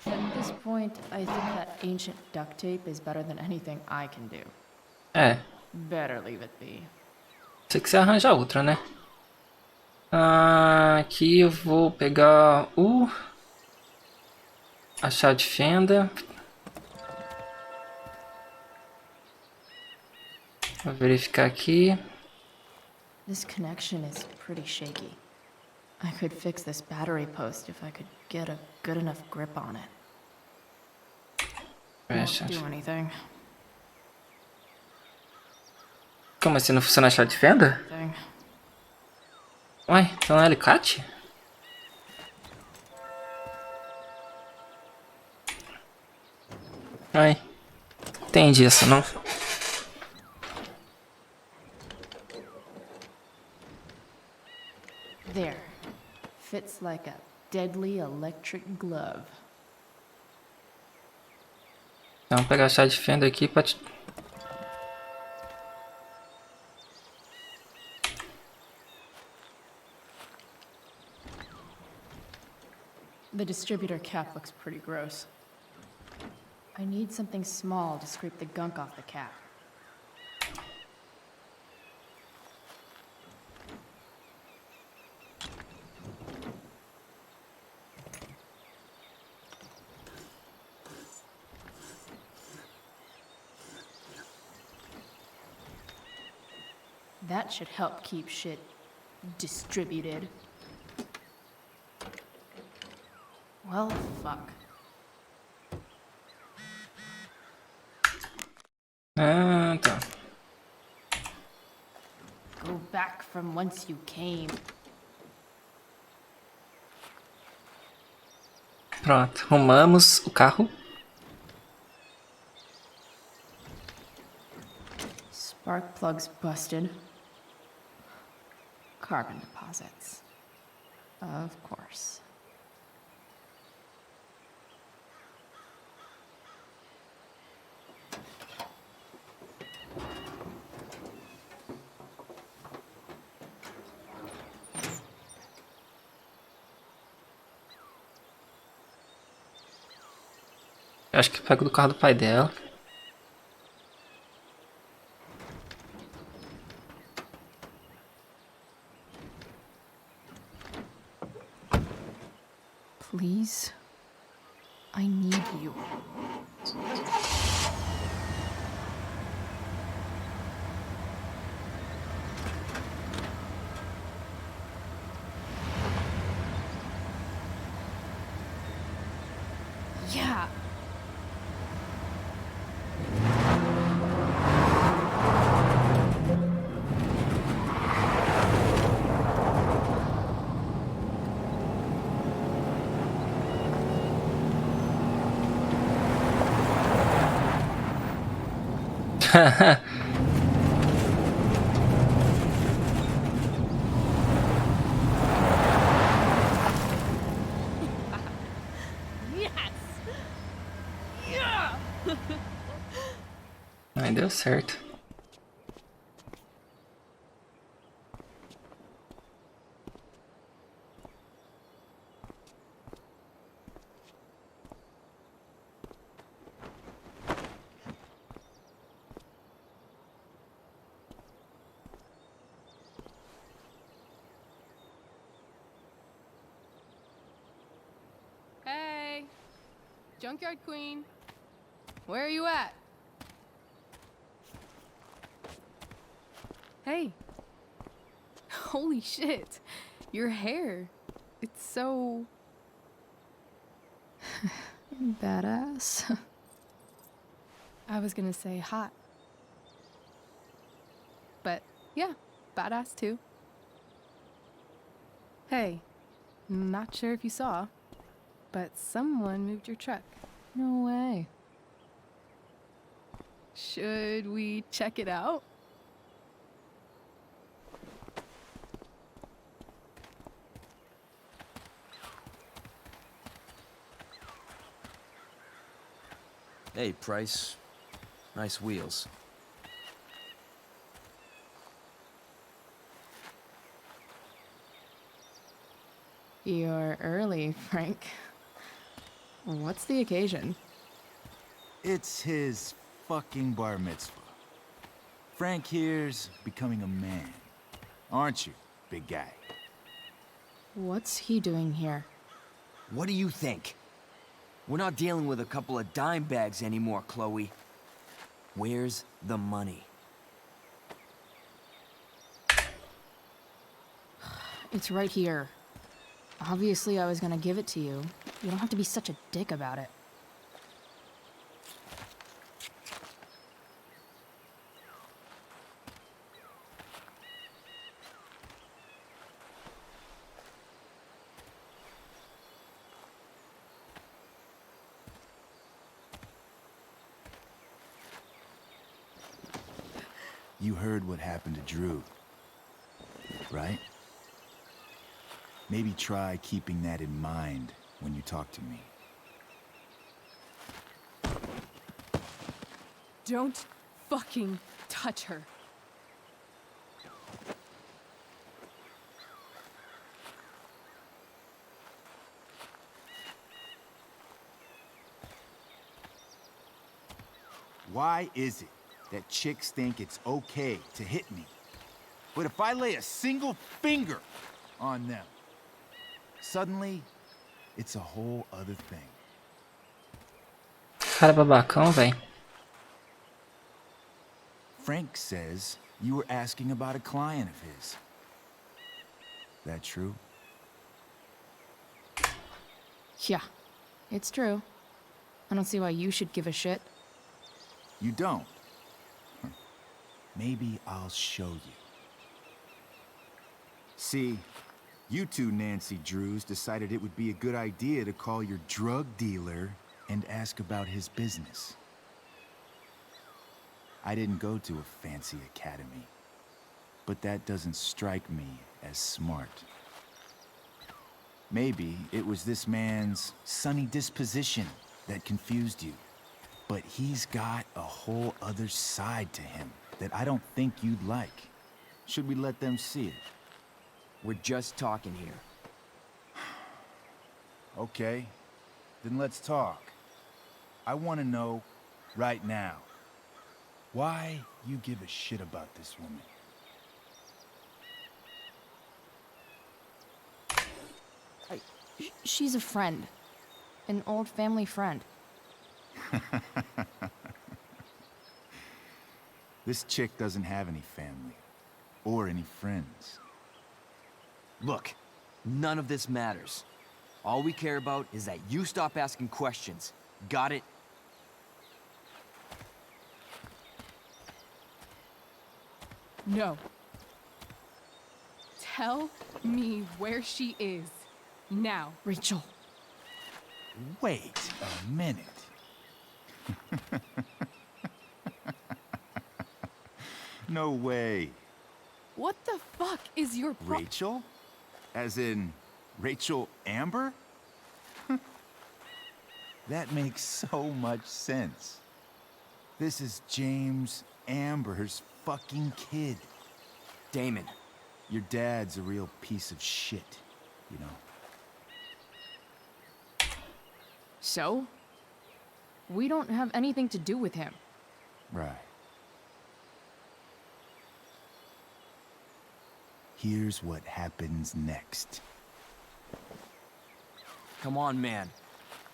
At this point, I think that ancient duct tape is better than anything I can do. É. Better leave it be. Sei que você arranja outra, né? Aqui eu vou pegar a chave de fenda. Vou verificar aqui. This connection is pretty shaky. I could fix this battery post if I could get a good enough grip on it. Fecha. Won't do anything. Como assim não funciona a chave de fenda? Thing. Ué, então não é alicate? Ué, entendi essa não. There. Fits like a deadly electric glove. Então vamos pegar a chave de fenda aqui pra... The distributor cap looks pretty gross. I need something small to scrape the gunk off the cap. That should help keep shit distributed. Well, fuck. Tá. Go back from whence you came. Pronto, arrumamos o carro. Spark plug's busted. Carbon deposits. Of course. Acho que pega do carro do pai dela. Please. I need you. Yeah. Aí deu certo. Hey, Junkyard Queen, where are you at? Hey. Holy shit. Your hair. It's so... Badass. I was gonna say hot. But yeah, badass too. Hey, not sure if you saw, but someone moved your truck. No way. Should we check it out? Hey, Price. Nice wheels. You're early, Frank. What's the occasion? It's his fucking bar mitzvah. Frank here's becoming a man. Aren't you, big guy? What's he doing here? What do you think? We're not dealing with a couple of dime bags anymore, Chloe. Where's the money? It's right here. Obviously, I was gonna give it to you. You don't have to be such a dick about it. You heard what happened to Drew, right? Maybe try keeping that in mind when you talk to me. Don't fucking touch her. Why is it that chicks think it's okay to hit me? But if I lay a single finger on them, suddenly, it's a whole other thing. Cara babacão, véi. Frank says you were asking about a client of his. That true? Yeah, it's true. I don't see why you should give a shit. You don't? Maybe I'll show you. See, you two Nancy Drews decided it would be a good idea to call your drug dealer and ask about his business. I didn't go to a fancy academy, but that doesn't strike me as smart. Maybe it was this man's sunny disposition that confused you. But he's got a whole other side to him that I don't think you'd like. Should we let them see it? We're just talking here. Okay, then let's talk. I want to know right now why you give a shit about this woman. She's a friend. An old family friend. This chick doesn't have any family or any friends. Look, none of this matters. All we care about is that you stop asking questions. Got it? No. Tell me where she is. Now. Rachel. Wait a minute. No way. What the fuck is your Rachel? As in Rachel Amber? That makes so much sense. This is James Amber's fucking kid. Damon. Your dad's a real piece of shit, you know. So? We don't have anything to do with him. Right. Here's what happens next. Come on, man.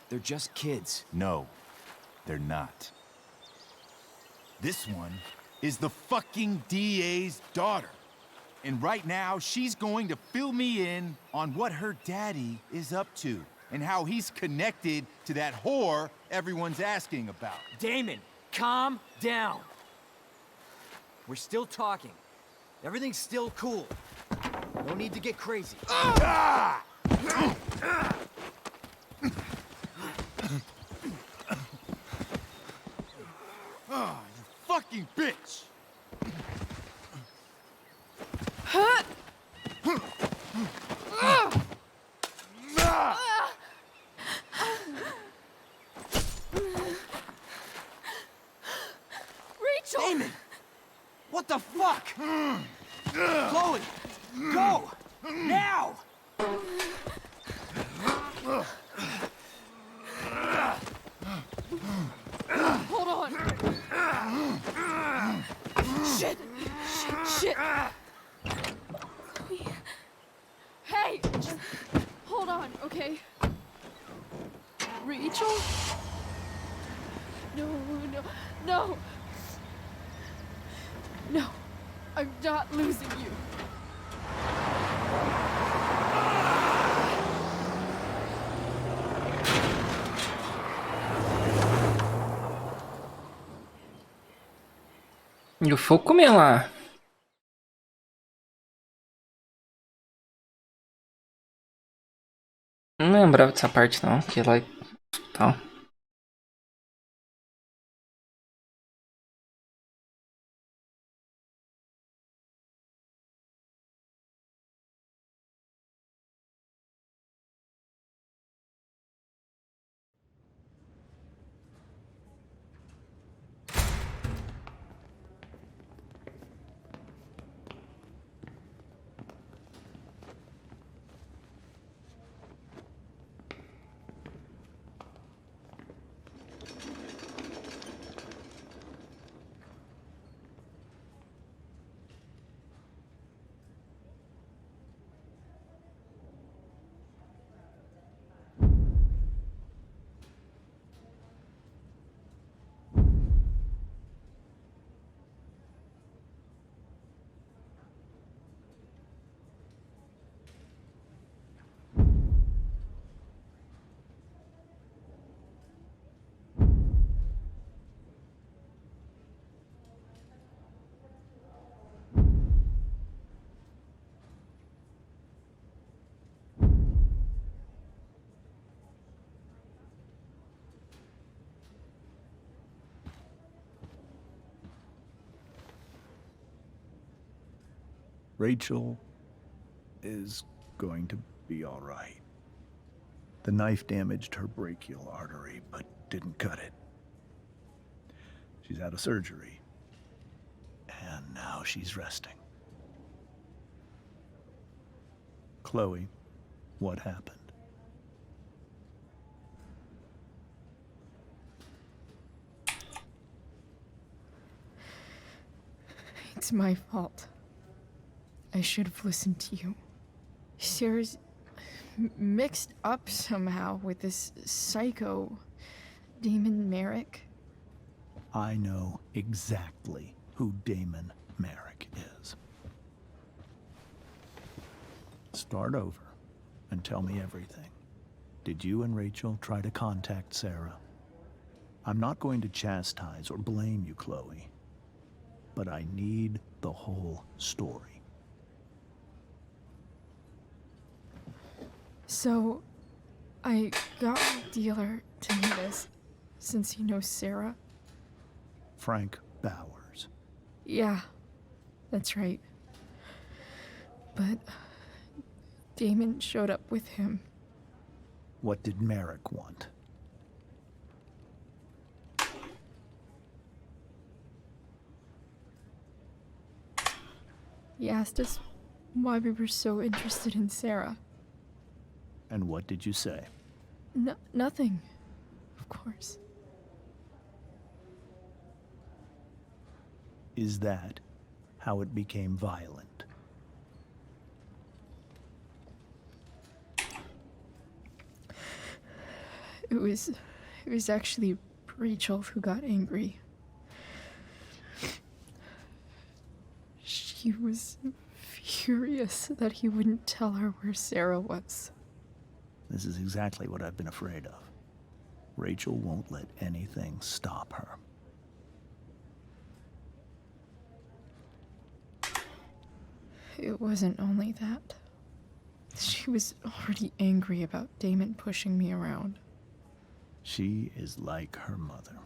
They're just kids. No, they're not. This one is the fucking DA's daughter. And right now, she's going to fill me in on what her daddy is up to and how he's connected to that whore everyone's asking about. Damon, calm down. We're still talking. Everything's still cool. No need to get crazy. Ah! Oh, you fucking bitch! Rachel! Damon! What the fuck? Chloe! Go! Now! Hold on! Shit! Shit! Hey! Just hold on, okay? Rachel? No, no, no! No, I'm not losing you. Eu vou comer lá. Não lembrava dessa parte não, que lá tal. Rachel is going to be all right. The knife damaged her brachial artery, but didn't cut it. She's out of surgery, and now she's resting. Chloe, what happened? It's my fault. I should have listened to you. Sarah's mixed up somehow with this psycho Damon Merrick. I know exactly who Damon Merrick is. Start over and tell me everything. Did you and Rachel try to contact Sarah? I'm not going to chastise or blame you, Chloe, but I need the whole story. So, I got my dealer to do this, since he knows Sarah. Frank Bowers. Yeah, that's right. But Damon showed up with him. What did Merrick want? He asked us why we were so interested in Sarah. And what did you say? Nothing, of course. Is that how it became violent? It was actually Rachel who got angry. She was furious that he wouldn't tell her where Sarah was. This is exactly what I've been afraid of. Rachel won't let anything stop her. It wasn't only that. She was already angry about Damon pushing me around. She is like her mother.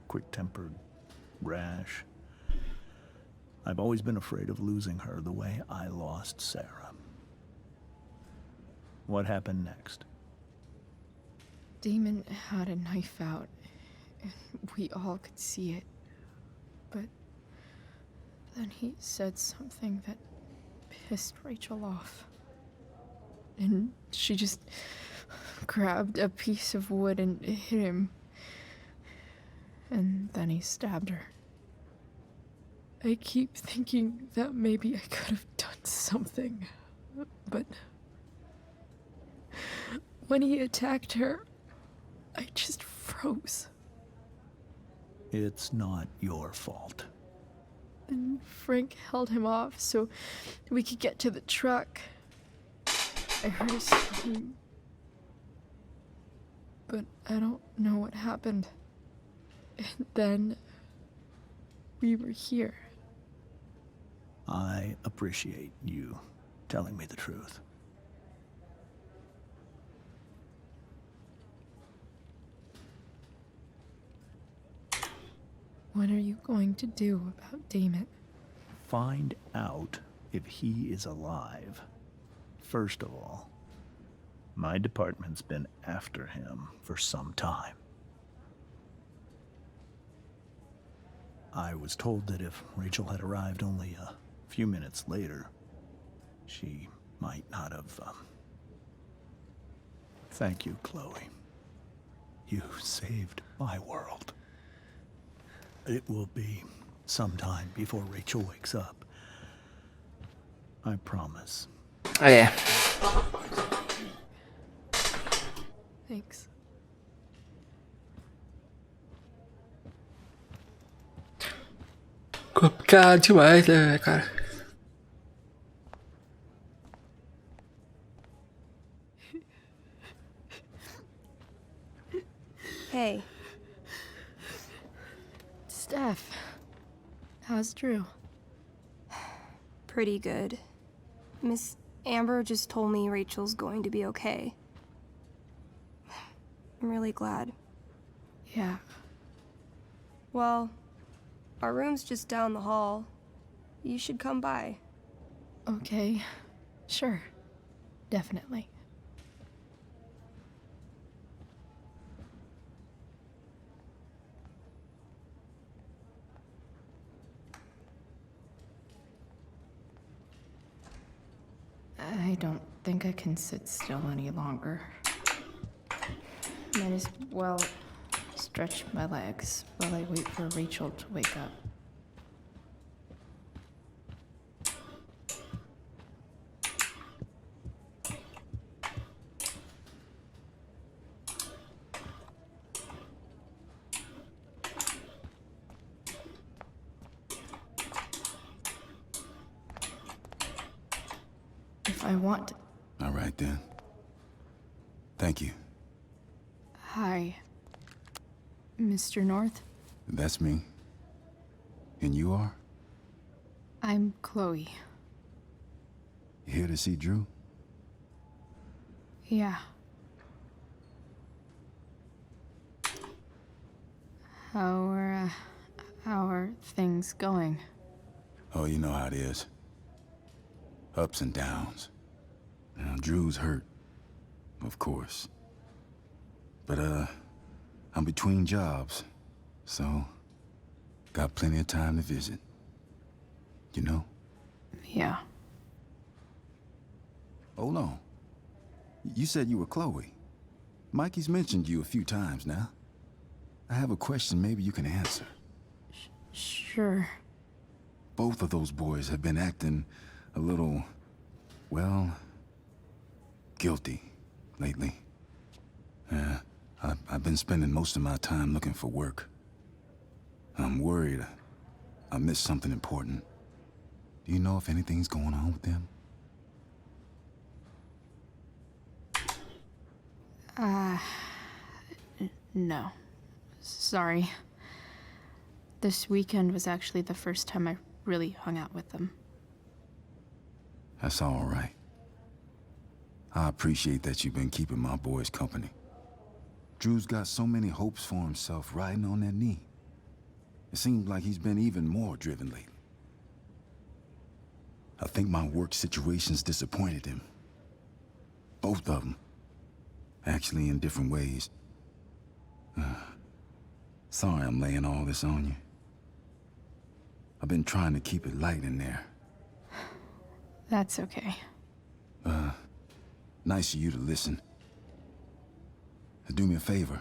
Quick-tempered, rash. I've always been afraid of losing her the way I lost Sarah. What happened next? Damon had a knife out, and we all could see it. But then he said something that pissed Rachel off. And she just grabbed a piece of wood and hit him. And then he stabbed her. I keep thinking that maybe I could have done something, but when he attacked her, I just froze. It's not your fault. And Frank held him off so we could get to the truck. I heard a scream, but I don't know what happened. And then we were here. I appreciate you telling me the truth. What are you going to do about Damon? Find out if he is alive. First of all, my department's been after him for some time. I was told that if Rachel had arrived only a few minutes later, she might not have, Thank you, Chloe. You saved my world. It will be some time before Rachel wakes up. I promise. Oh yeah. Thanks. Complicado demais, né, cara? Hey. Steph, how's Drew? Pretty good. Miss Amber just told me Rachel's going to be okay. I'm really glad. Yeah. Well, our room's just down the hall. You should come by. Okay. Sure. Definitely. I don't think I can sit still any longer. Might as well stretch my legs while I wait for Rachel to wake up. If I want... All right, then. Thank you. Hi, Mr. North. That's me. And you are? I'm Chloe. You here to see Drew? Yeah. How are things going? Oh, you know how it is. Ups and downs. Now, Drew's hurt, of course. But, I'm between jobs, so got plenty of time to visit. You know? Yeah. Hold on. You said you were Chloe. Mikey's mentioned you a few times now. I have a question maybe you can answer. Sure. Both of those boys have been acting a little, well, guilty lately. Yeah, I've been spending most of my time looking for work. I'm worried I missed something important. Do you know if anything's going on with them? No. Sorry. This weekend was actually the first time I really hung out with them. That's all right. I appreciate that you've been keeping my boys company. Drew's got so many hopes for himself riding on that knee. It seems like he's been even more driven lately. I think my work situation's disappointed him. Both of them. Actually, in different ways. Sorry I'm laying all this on you. I've been trying to keep it light in there. That's okay. Nice of you to listen. Do me a favor.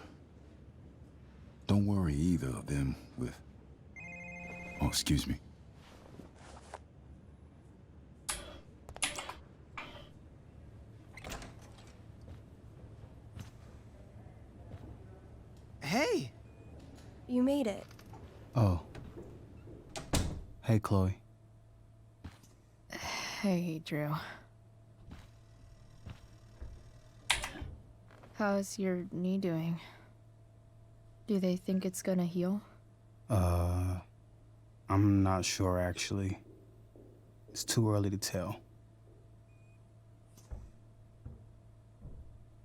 Don't worry either of them with... Oh, excuse me. Hey! You made it. Oh. Hey, Chloe. Hey, Drew. How's your knee doing? Do they think it's gonna heal? I'm not sure, actually. It's too early to tell.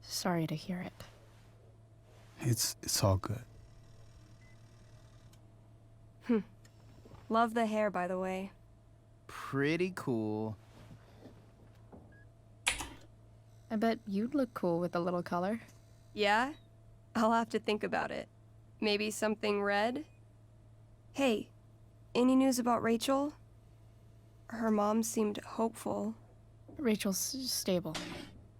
Sorry to hear it. It's all good. Love the hair, by the way. Pretty cool. I bet you'd look cool with a little color. Yeah? I'll have to think about it. Maybe something red? Hey, any news about Rachel? Her mom seemed hopeful. Rachel's stable.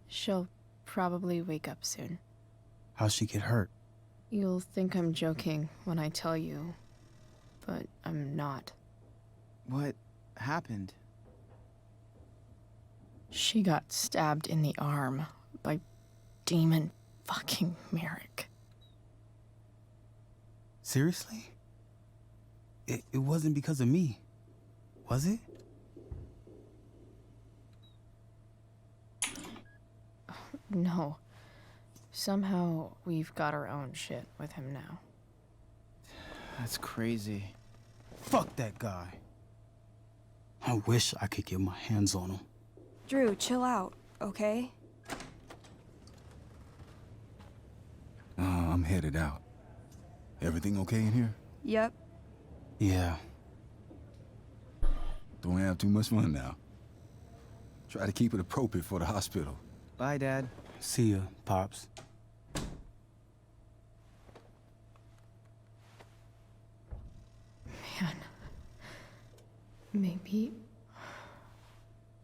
She'll probably wake up soon. How'd she get hurt? You'll think I'm joking when I tell you, but I'm not. What happened? She got stabbed in the arm by Demon fucking Merrick. Seriously? It wasn't because of me, was it? No. Somehow we've got our own shit with him now. That's crazy. Fuck that guy. I wish I could get my hands on him. Drew, chill out, okay? I'm headed out. Everything okay in here? Yep. Yeah. Don't have too much fun now. Try to keep it appropriate for the hospital. Bye, Dad. See ya, Pops. Man. Maybe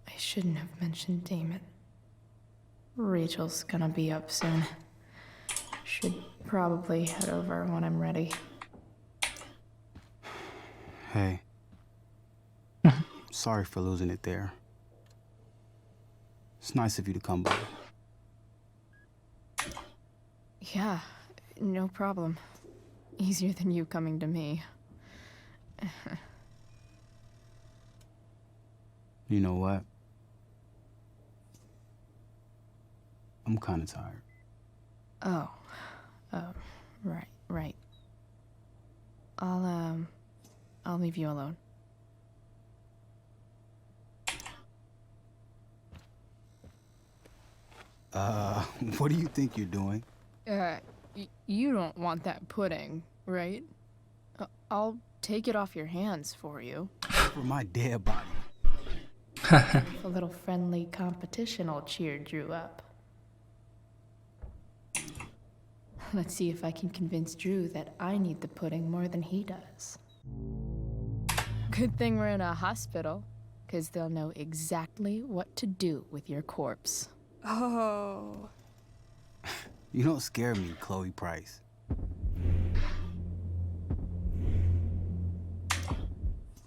I shouldn't have mentioned Damon. Rachel's gonna be up soon. Should probably head over when I'm ready. Hey. Sorry for losing it there. It's nice of you to come by. Yeah, no problem. Easier than you coming to me. You know what? I'm kind of tired. Oh, right. I'll leave you alone. What do you think you're doing? You don't want that pudding, right? I'll take it off your hands for you. For my dead body. If a little friendly competition will cheer Drew up. Let's see if I can convince Drew that I need the pudding more than he does. Good thing we're in a hospital, because they'll know exactly what to do with your corpse. Oh. You don't scare me, Chloe Price.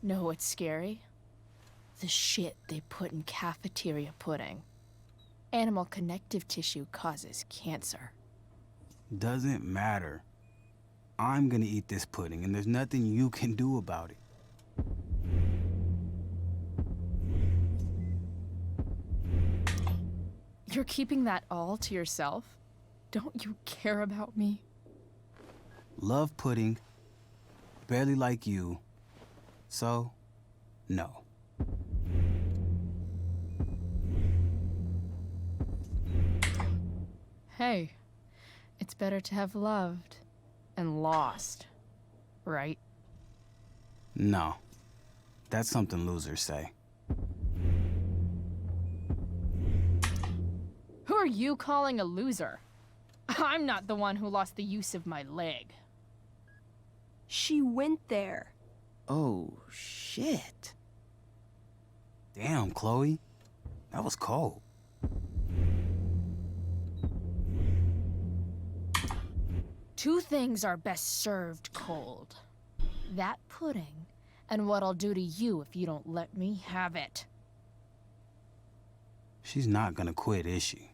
Know what's scary? The shit they put in cafeteria pudding. Animal connective tissue causes cancer. Doesn't matter. I'm gonna eat this pudding, and there's nothing you can do about it. You're keeping that all to yourself? Don't you care about me? Love pudding, barely like you, so no. Hey, it's better to have loved and lost, right? No. That's something losers say. Who are you calling a loser? I'm not the one who lost the use of my leg. She went there. Oh, shit. Damn, Chloe. That was cold. Two things are best served cold. That pudding, and what I'll do to you if you don't let me have it. She's not gonna quit, is she?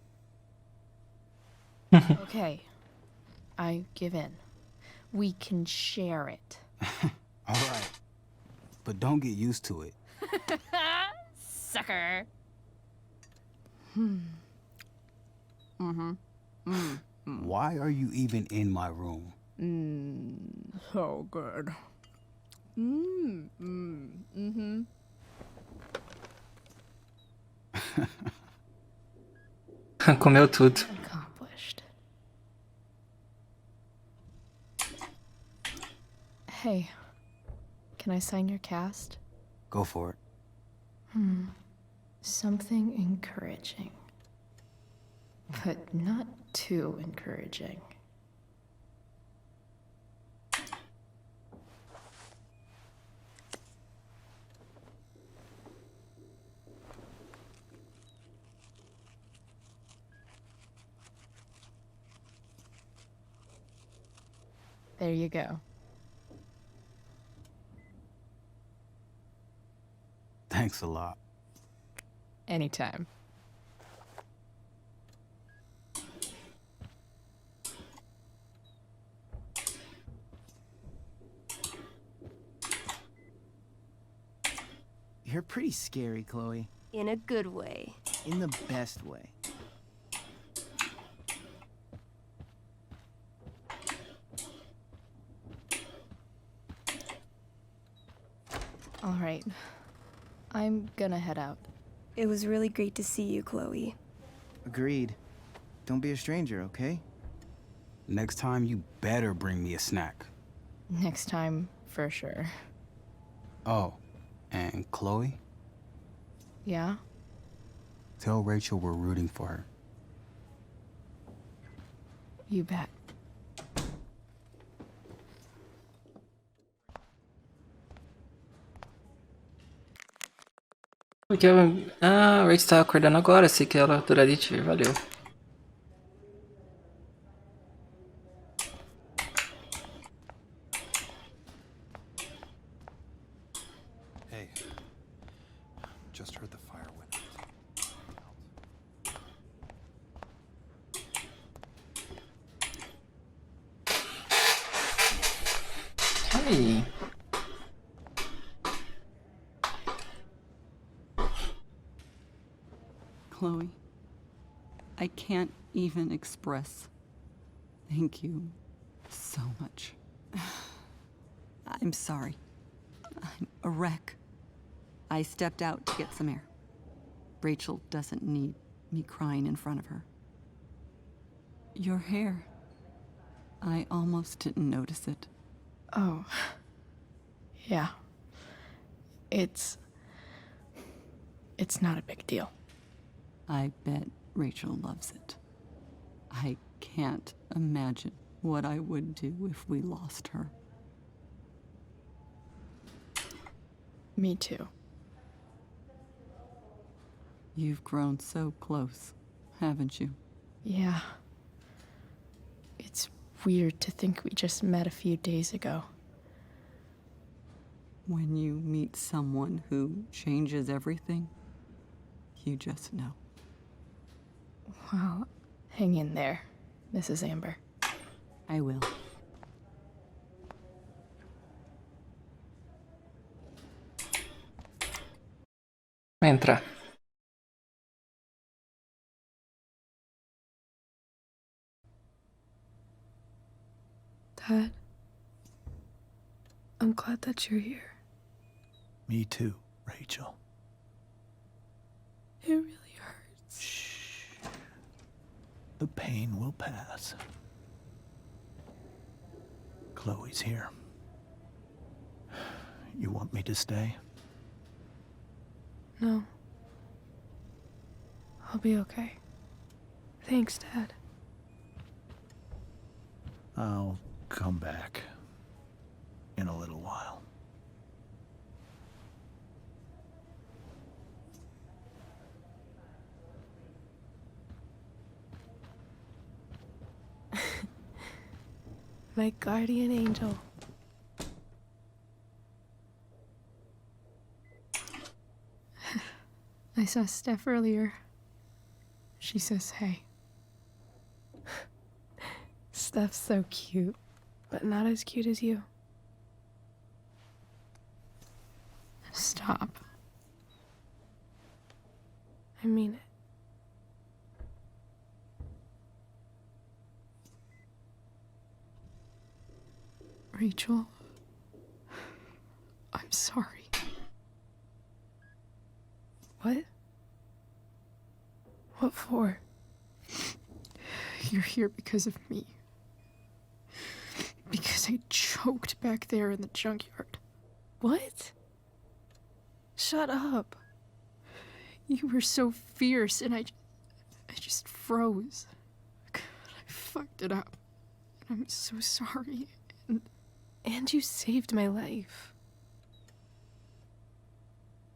Okay, I give in. We can share it. All right. But don't get used to it. Sucker. Why are you even in my room? So good. Comeu tudo. Accomplished. Hey, can I sign your cast? Go for it. Something encouraging. But not too encouraging. There you go. Thanks a lot. Anytime. You're pretty scary, Chloe. In a good way. In the best way. All right. I'm gonna head out. It was really great to see you, Chloe. Agreed. Don't be a stranger, okay? Next time, you better bring me a snack. Next time, for sure. Oh, and Chloe? Yeah? Tell Rachel we're rooting for her. You bet. Porque a Rachel tava acordando agora, sei que ela adoraria te ver, valeu. Hey, just heard the fire went out. Hey. Chloe, I can't even express thank you so much. I'm sorry. I'm a wreck. I stepped out to get some air. Rachel doesn't need me crying in front of her. Your hair. I almost didn't notice it. Oh. Yeah. It's not a big deal. I bet Rachel loves it. I can't imagine what I would do if we lost her. Me too. You've grown so close, haven't you? Yeah. It's weird to think we just met a few days ago. When you meet someone who changes everything, you just know. Well, hang in there, Mrs. Amber. I will. Vai entrar. Dad, I'm glad that you're here. Me too, Rachel. It really hurts. Shh. The pain will pass. Chloe's here. You want me to stay? No. I'll be okay. Thanks, Dad. I'll come back in a little while. My guardian angel. I saw Steph earlier. She says hey. Steph's so cute, but not as cute as you. Stop. I mean it. Rachel, I'm sorry. What? What for? You're here because of me. Because I choked back there in the junkyard. What? Shut up. You were so fierce and I just froze. I fucked it up. And I'm so sorry. And you saved my life.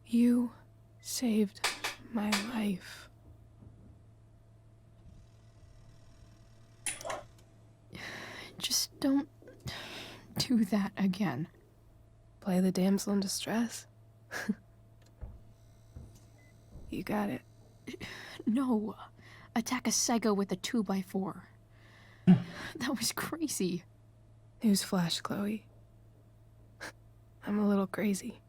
You saved my life. Just don't do that again. Play the damsel in distress? You got it. No. Attack a psycho with a 2x4. That was crazy. Newsflash, Chloe. I'm a little crazy.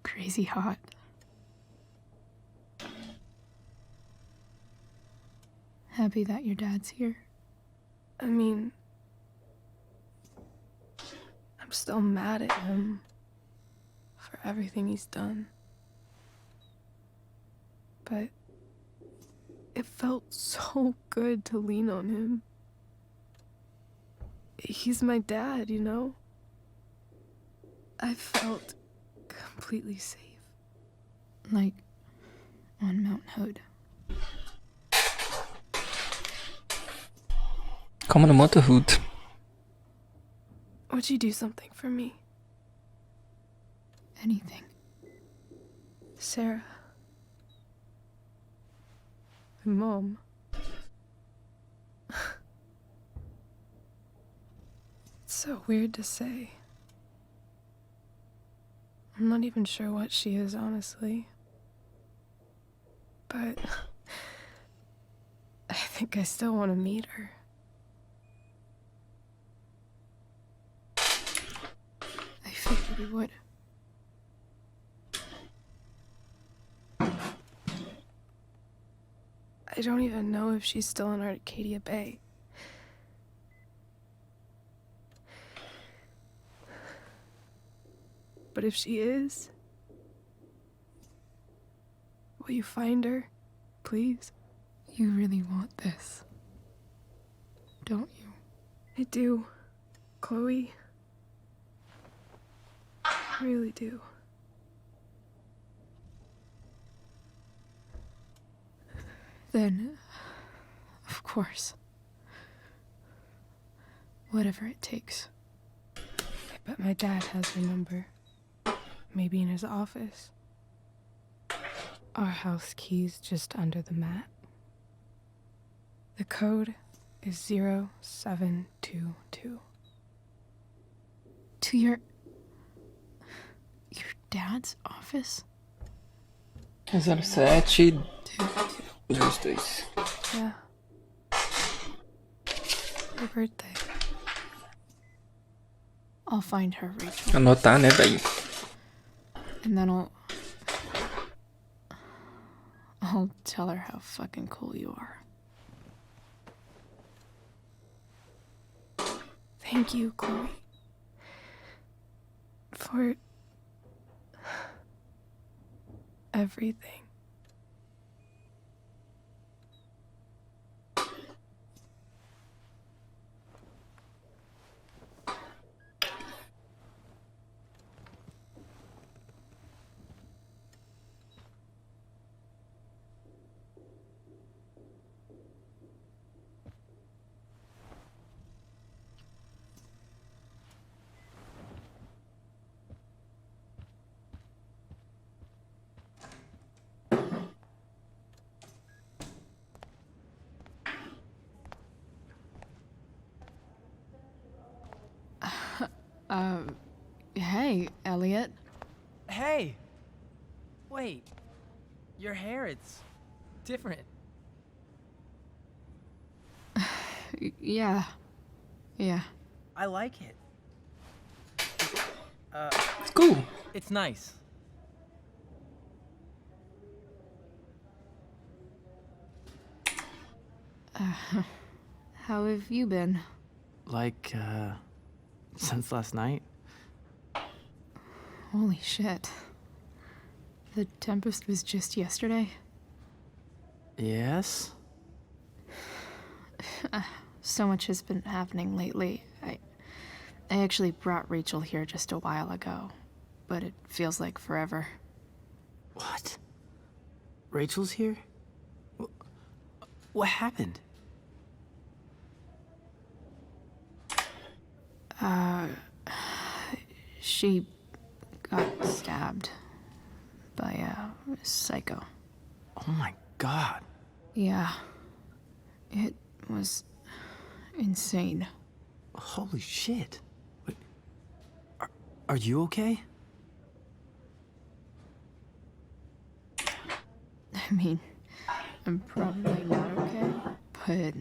Crazy hot. Happy that your dad's here? I mean, I'm still mad at him for everything he's done. But it felt so good to lean on him. He's my dad, you know? I felt completely safe. Like, on Mount Hood. Como no Motorhood. Would you do something for me? Anything. Sarah. My mom. It's so weird to say. I'm not even sure what she is, honestly. But I think I still want to meet her. I figured we would. I don't even know if she's still in Arcadia Bay. But if she is, will you find her, please? You really want this, don't you? I do, Chloe. I really do. Then, of course. Whatever it takes. I bet my dad has her number. Maybe in his office. Our house key's just under the mat. The code is 0722. To your dad's office? 0722. Yeah. Her birthday. I'll find her, Rachel. Anotar, né, velho? And then I'll tell her how fucking cool you are. Thank you, Chloe. For everything. Hey, Elliot. Hey! Wait. Your hair, it's different. Yeah. I like it. It's cool. It's nice. How have you been? Like, since last night? Holy shit. The Tempest was just yesterday? Yes? So much has been happening lately. I actually brought Rachel here just a while ago, but it feels like forever. What? Rachel's here? What happened? She got stabbed by a psycho. Oh my god. Yeah. It was insane. Holy shit. Wait, are you okay? I mean, I'm probably not okay, but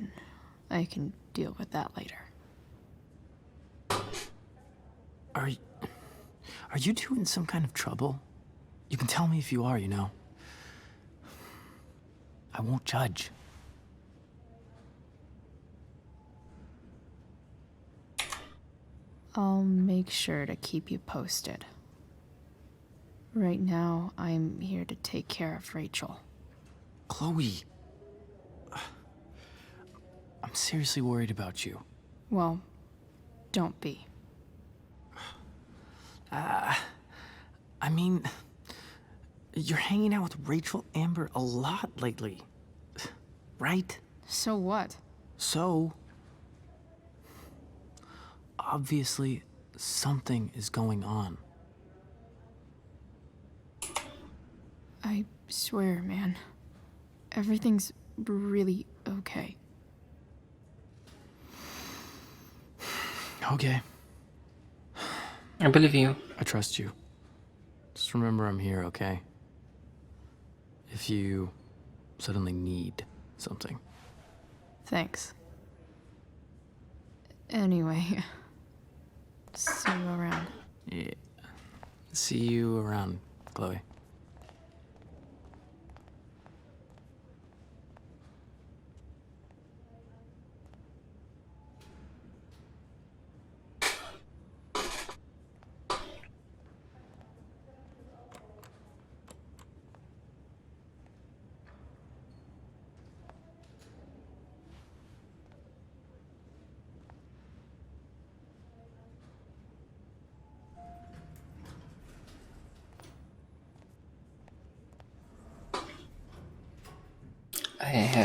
I can deal with that later. Are you two in some kind of trouble? You can tell me if you are, you know. I won't judge. I'll make sure to keep you posted. Right now, I'm here to take care of Rachel. Chloe. I'm seriously worried about you. Well, don't be. I mean, You're hanging out with Rachel Amber a lot lately. Right? So what? So, obviously, something is going on. I swear, man. Everything's really okay. Okay. I believe you. I trust you. Just remember I'm here, okay? If you suddenly need something. Thanks. Anyway, see you around. Yeah. See you around, Chloe.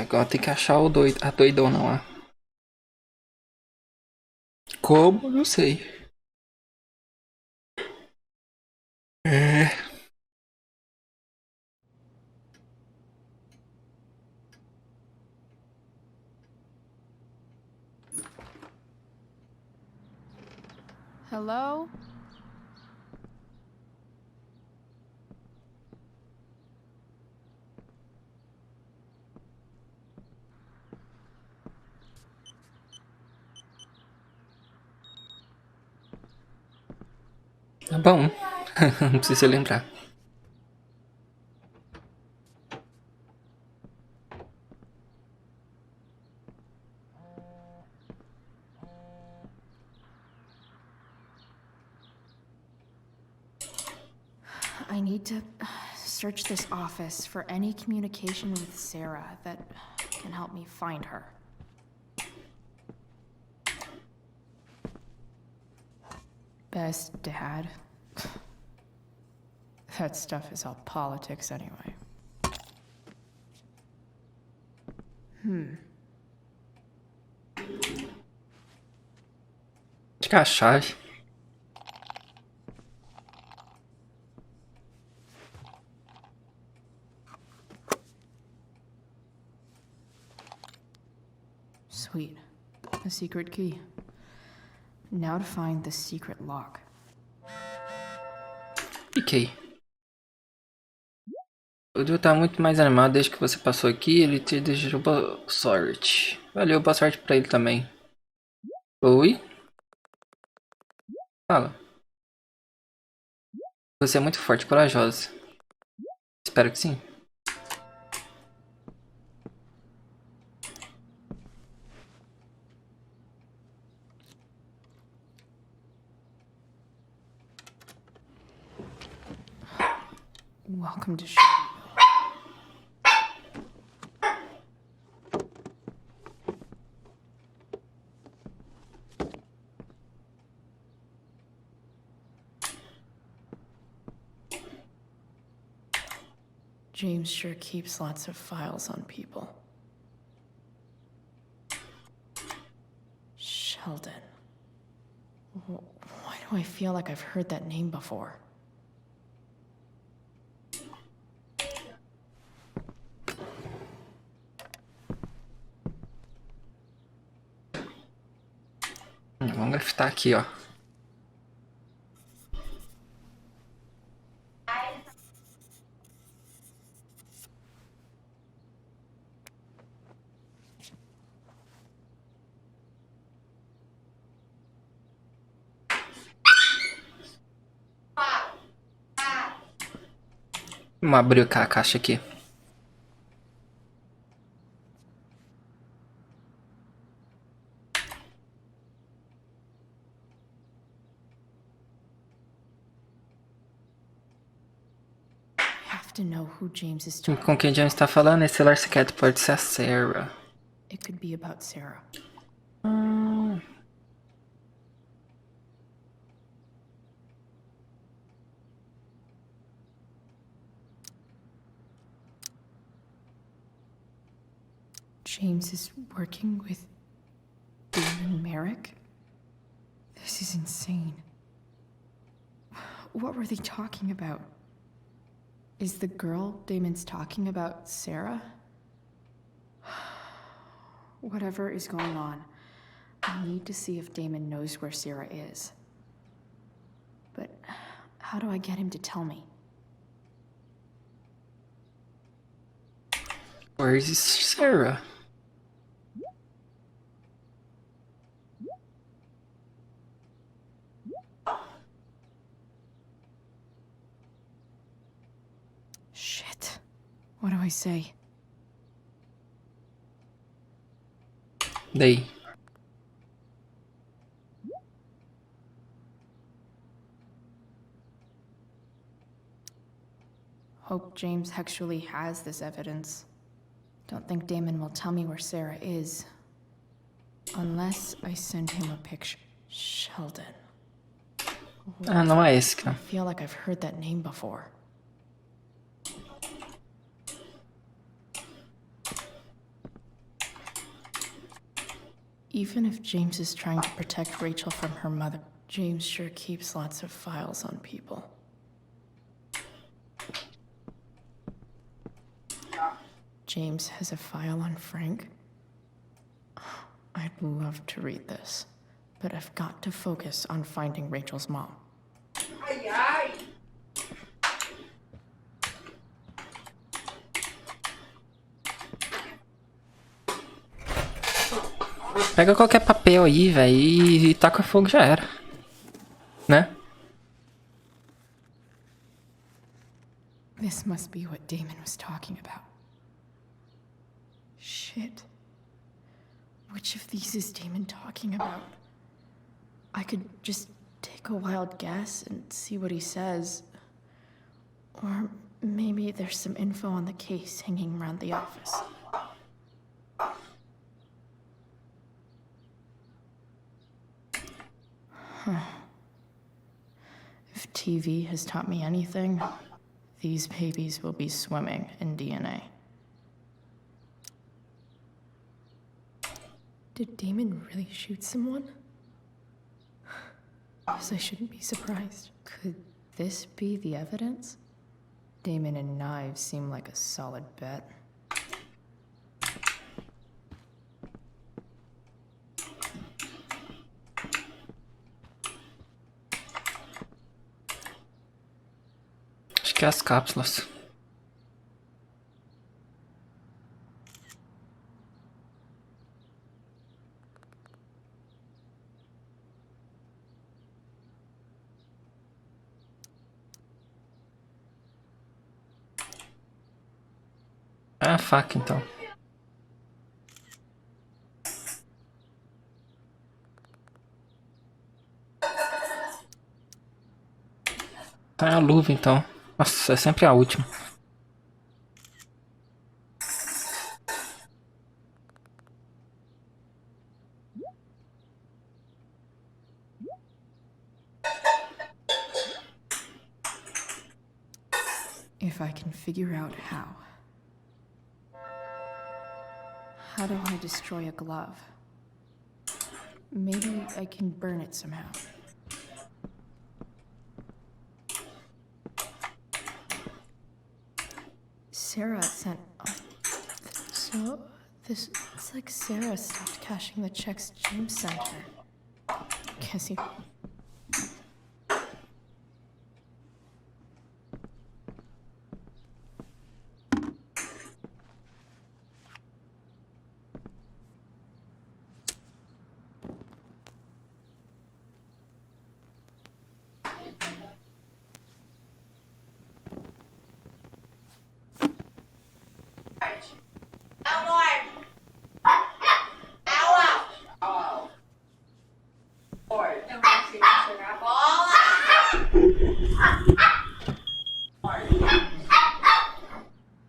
Agora tem que achar o doido, a doidona lá. Como? Não sei. Hello? Tá bom. Não precisa lembrar. I need to search this office for any communication with Sarah that can help me find her. Best dad. That stuff is all politics anyway. Acho que é a chave. Sweet. A secret key. Now to find the secret lock. Fiquei. O Dio tá muito mais animado desde que você passou aqui. Ele te desejou boa sorte. Valeu, boa sorte pra ele também. Oi? Fala. Você é muito forte e corajosa. Espero que sim. Welcome to Shelbyville. James sure keeps lots of files on people. Sheldon. Why do I feel like I've heard that name before? Vamos grafitar aqui, ó. Vamos abrir a caixa aqui. To know who James is talking. Com quem James está falando? Esse celular secreto pode ser a Sarah. It could be about Sarah. James is working with Damon Merrick? This is insane. What were they talking about? Is the girl Damon's talking about Sarah? Whatever is going on, I need to see if Damon knows where Sarah is. But how do I get him to tell me? Where is Sarah? Shit. What do I say? Daí. Hope James actually has this evidence. Don't think Damon will tell me where Sarah is. Unless I send him a picture. Sheldon. Ah, não é esse, I cara. feel like I've heard that name before. Even if James is trying to protect Rachel from her mother, James sure keeps lots of files on people. James has a file on Frank? I'd love to read this, but I've got to focus on finding Rachel's mom. Pega qualquer papel aí, velho, e taca fogo, já era. Né? This must be what Damon was talking about. Shit. Which of these is Damon talking about? I could just take a wild guess and see what he says. Or maybe there's some info on the case hanging around the office. If TV has taught me anything, these babies will be swimming in DNA. Did Damon really shoot someone? Guess I shouldn't be surprised. Could this be the evidence? Damon and knives seem like a solid bet. Acho que é as cápsulas. É a faca, então. Tá, é a luva, então. Nossa, é sempre a última. If I can figure out how. How do I destroy a glove? Maybe I can burn it somehow. Sarah sent... So, this... It's like Sarah stopped cashing the checks James sent her. Guess he...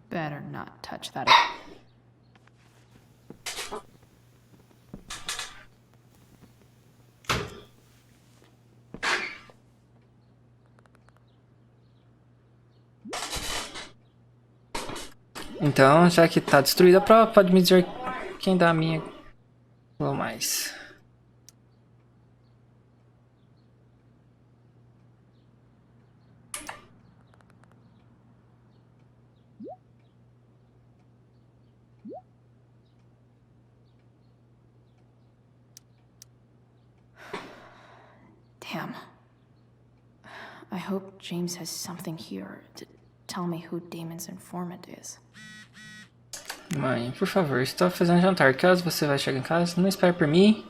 Better not touch that. Então, já que tá destruída a prova, pode me dizer quem dá a minha ou mais. Damn. I hope James has something here to tell me who Damon's informant is. Mãe, por favor, estou fazendo jantar. Que horas você vai chegar em casa? Não espere por mim.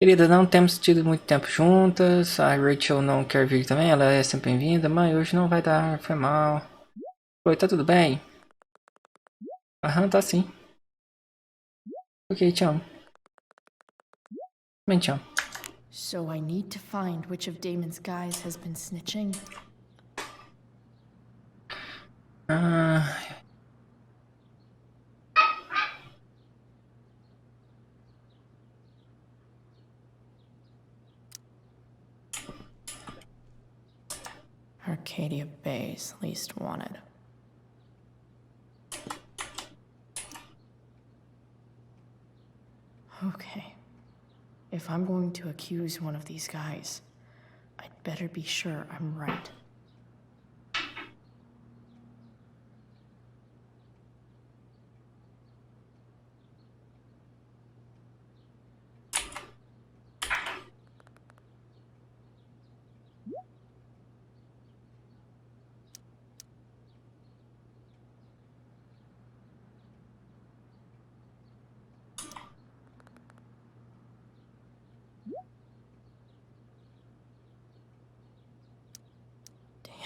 Querida, não temos tido muito tempo juntas. A Rachel não quer vir também. Ela é sempre bem-vinda. Mãe, hoje não vai dar. Foi mal. Oi, tá tudo bem? Aham, tá sim. Ok, te amo. Também te amo. So I need to find which of Damon's guys has been snitching. Arcadia Bay's least wanted. Okay. If I'm going to accuse one of these guys, I'd better be sure I'm right.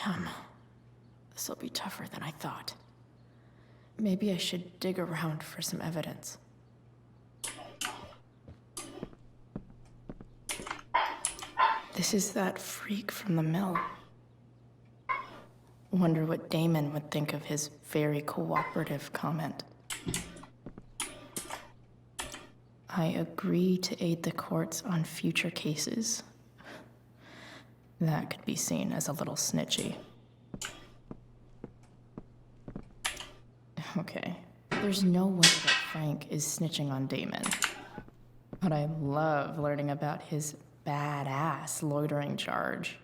Damn. This'll be tougher than I thought. Maybe I should dig around for some evidence. This is that freak from the mill. Wonder what Damon would think of his very cooperative comment. I agree to aid the courts on future cases. That could be seen as a little snitchy. Okay, there's no way that Frank is snitching on Damon. But I love learning about his badass loitering charge.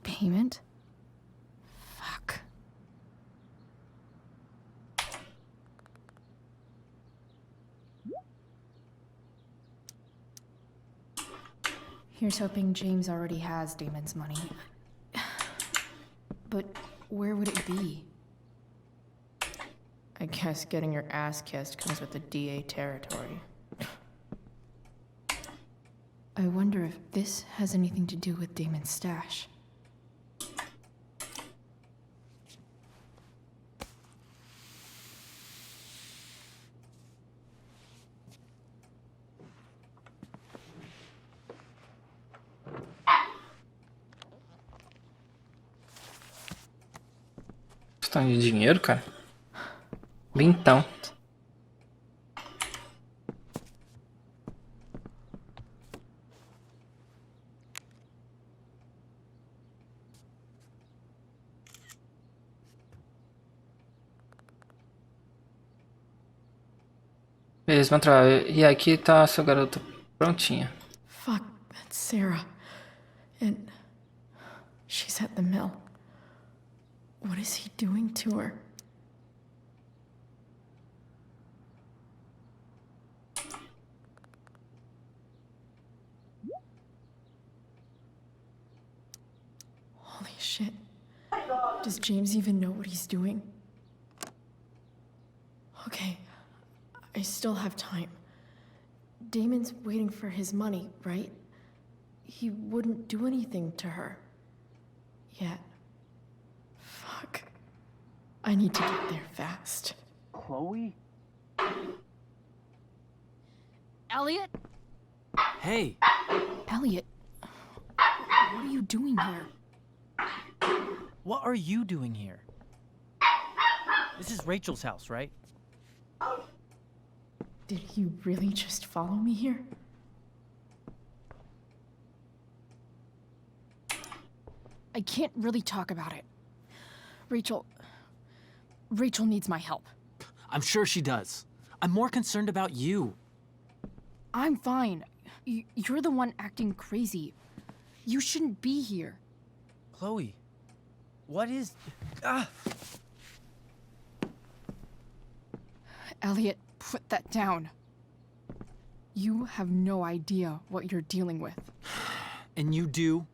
Payment? Fuck. Here's hoping James already has Damon's money. But where would it be? I guess getting your ass kissed comes with the DA territory. I wonder if this has anything to do with Damon's stash. Questão de dinheiro, cara. Vintão. Beleza, vamos entrar. E aqui tá a sua garota prontinha. Fuck, that's Sarah. And she's at the mill. What is he doing to her? Holy shit. Does James even know what he's doing? Okay, I still have time. Damon's waiting for his money, right? He wouldn't do anything to her. Yet. Fuck. I need to get there fast. Chloe? Elliot? Hey! Elliot, What are you doing here? What are you doing here? This is Rachel's house, right? Did he really just follow me here? I can't really talk about it. Rachel needs my help. I'm sure she does. I'm more concerned about you. I'm fine. You're the one acting crazy. You shouldn't be here. Chloe, what is... Ah! Elliot, put that down. You have no idea what you're dealing with. And you do?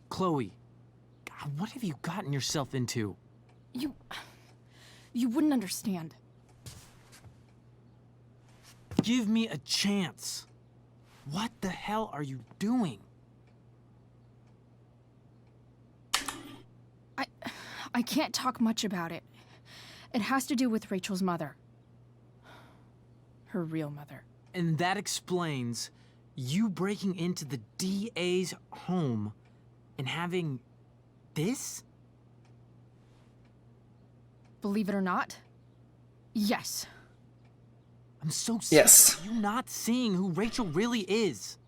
Chloe, God, what have you gotten yourself into? You wouldn't understand. Give me a chance. What the hell are you doing? I can't talk much about it. It has to do with Rachel's mother. Her real mother. And that explains you breaking into the DA's home and having this? Believe it or not, yes. I'm so sick of you not seeing who Rachel really is.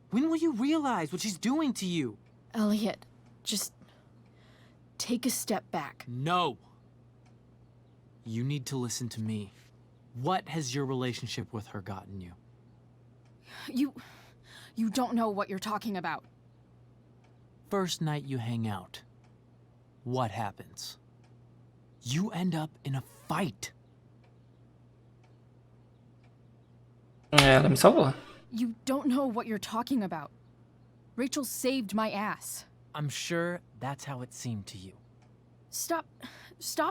When will you realize what she's doing to you? Elliot, just take a step back. No. You need to listen to me. What has your relationship with her gotten you? You don't know what you're talking about. First night you hang out, what happens? You end up in a fight. Ela me salvou. You don't know what you're talking about. Rachel saved my ass. I'm sure that's how it seemed to you. Stop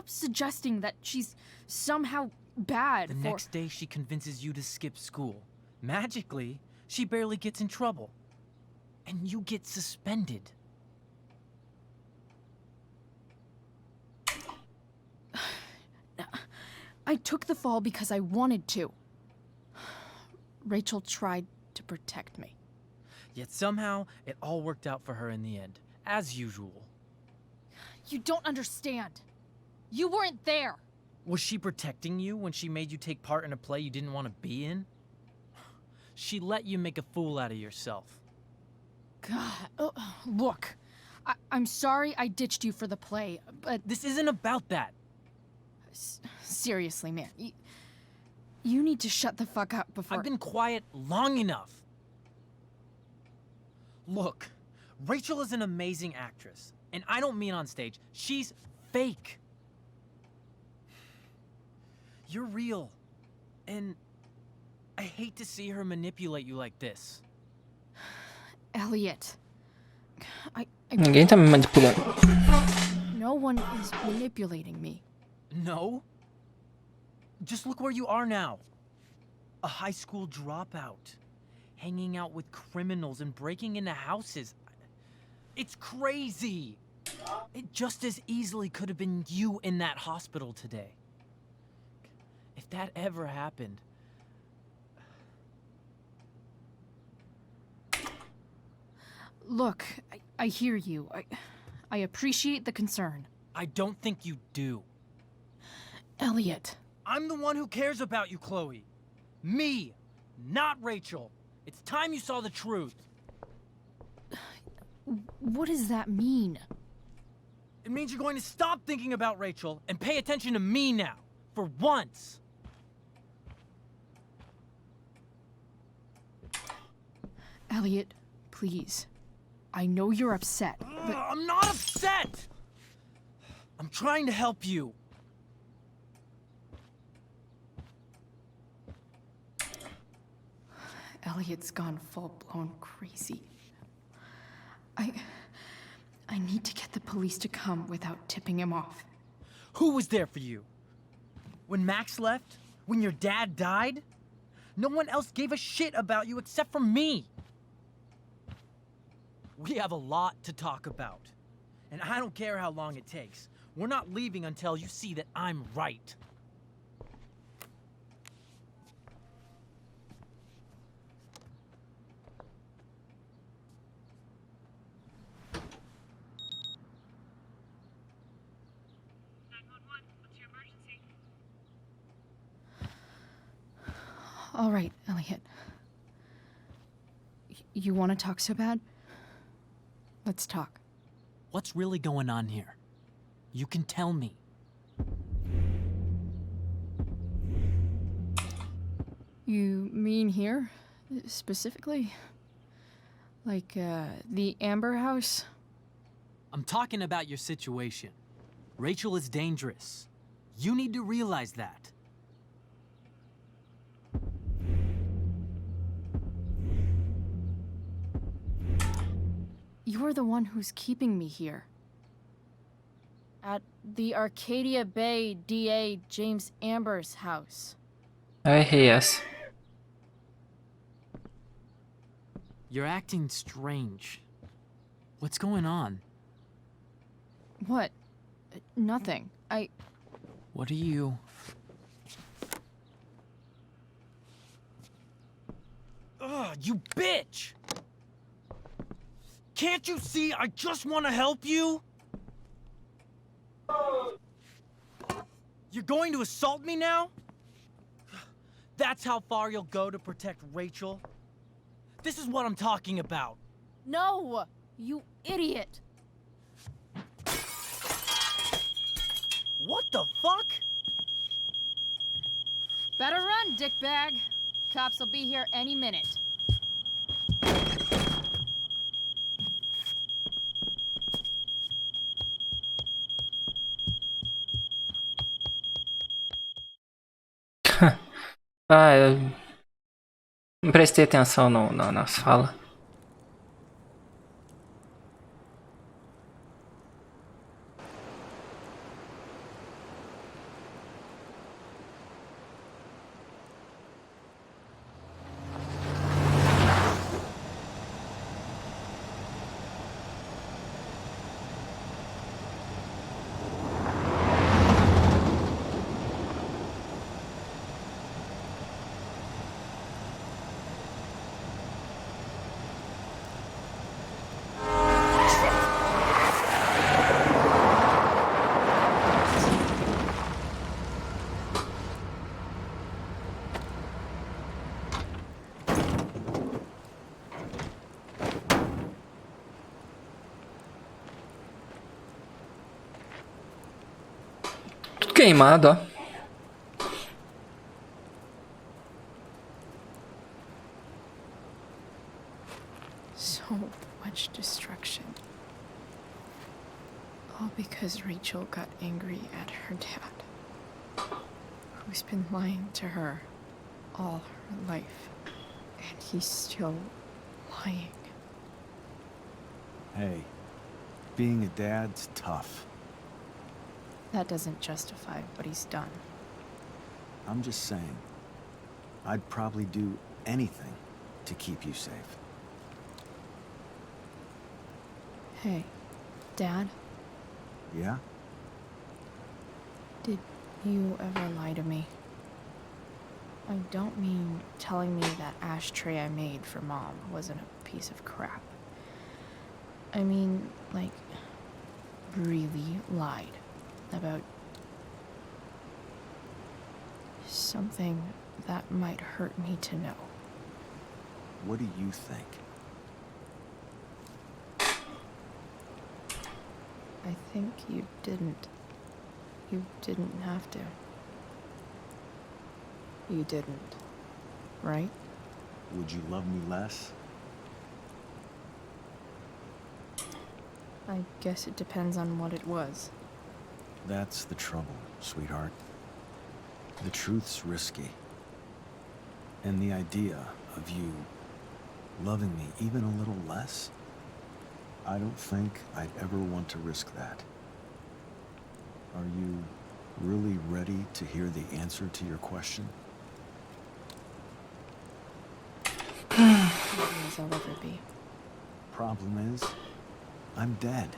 suggesting that she's somehow bad. The next day she convinces you to skip school. Magically, she barely gets in trouble. And you get suspended. I took the fall because I wanted to. Rachel tried to protect me. Yet somehow, it all worked out for her in the end, as usual. You don't understand. You weren't there. Was she protecting you when she made you take part in a play you didn't want to be in? She let you make a fool out of yourself. God, look. I'm sorry I ditched you for the play, but... This isn't about that. Seriously, man. You need to shut the fuck up before... I've been quiet long enough. Look, Rachel is an amazing actress. And I don't mean on stage. She's fake. You're real. And I hate to see her manipulate you like this. Elliot. Ninguém tá me manipulando. No one is manipulating me. No? Just look where you are now. A high school dropout. Hanging out with criminals and breaking into houses. It's crazy. It just as easily could have been you in that hospital today. If that ever happened... Look, I hear you. I appreciate the concern. I don't think you do. Elliot. I'm the one who cares about you, Chloe. Me, not Rachel. It's time you saw the truth. What does that mean? It means you're going to stop thinking about Rachel and pay attention to me now, for once. Elliot, please. I know you're upset, but... I'm not upset! I'm trying to help you. Elliot's gone full-blown crazy. I need to get the police to come without tipping him off. Who was there for you? When Max left? When your dad died? No one else gave a shit about you except for me. We have a lot to talk about. And I don't care how long it takes. We're not leaving until you see that I'm right. All right, Elliot. You want to talk so bad? Let's talk. What's really going on here? You can tell me. You mean here, specifically? Like, the Amber House? I'm talking about your situation. Rachel is dangerous. You need to realize that. You're the one who's keeping me here. At the Arcadia Bay DA James Amber's house. Yes. You're acting strange. What's going on? What? Nothing. What are you... Ugh, you bitch! Can't you see I just want to help you? You're going to assault me now? That's how far you'll go to protect Rachel? This is what I'm talking about. No! You idiot! What the fuck? Better run, dickbag. Cops will be here any minute. Eu não prestei atenção nas falas. Queimado, ó. So much destruction. All because Rachel got angry at her dad, who's been lying to her all her life. And he's still lying. Hey, being a dad's tough. That doesn't justify what he's done. I'm just saying, I'd probably do anything to keep you safe. Hey, Dad, Yeah? did you ever lie to me? I don't mean telling me that ashtray I made for Mom wasn't a piece of crap. I mean, like, really lied about something that might hurt me to know. What do you think? I think you didn't. You didn't have to. You didn't, right? Would you love me less? I guess it depends on what it was. That's the trouble, sweetheart. The truth's risky. And the idea of you loving me even a little less, I don't think I'd ever want to risk that. Are you really ready to hear the answer to your question? As I'll ever be. Problem is, I'm dead.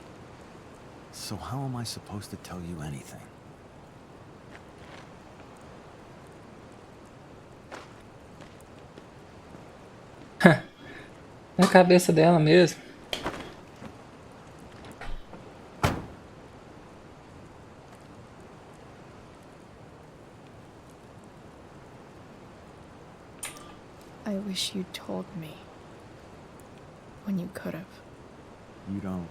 So how am I supposed to tell you anything? Na cabeça dela mesmo. I wish you'd told me. When you could have. You don't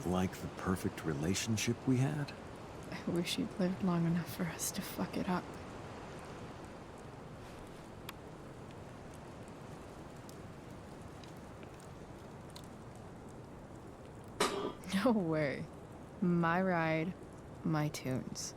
like the perfect relationship we had? I wish you'd lived long enough for us to fuck it up. No way. My ride, my tunes.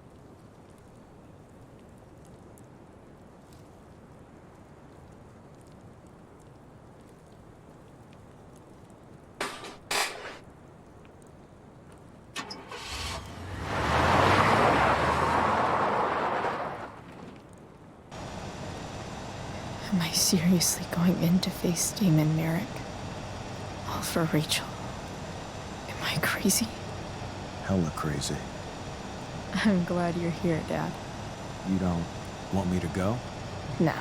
Am I seriously going in to face Damon Merrick? All for Rachel? Am I crazy? Hella crazy. I'm glad you're here, Dad. You don't want me to go? No.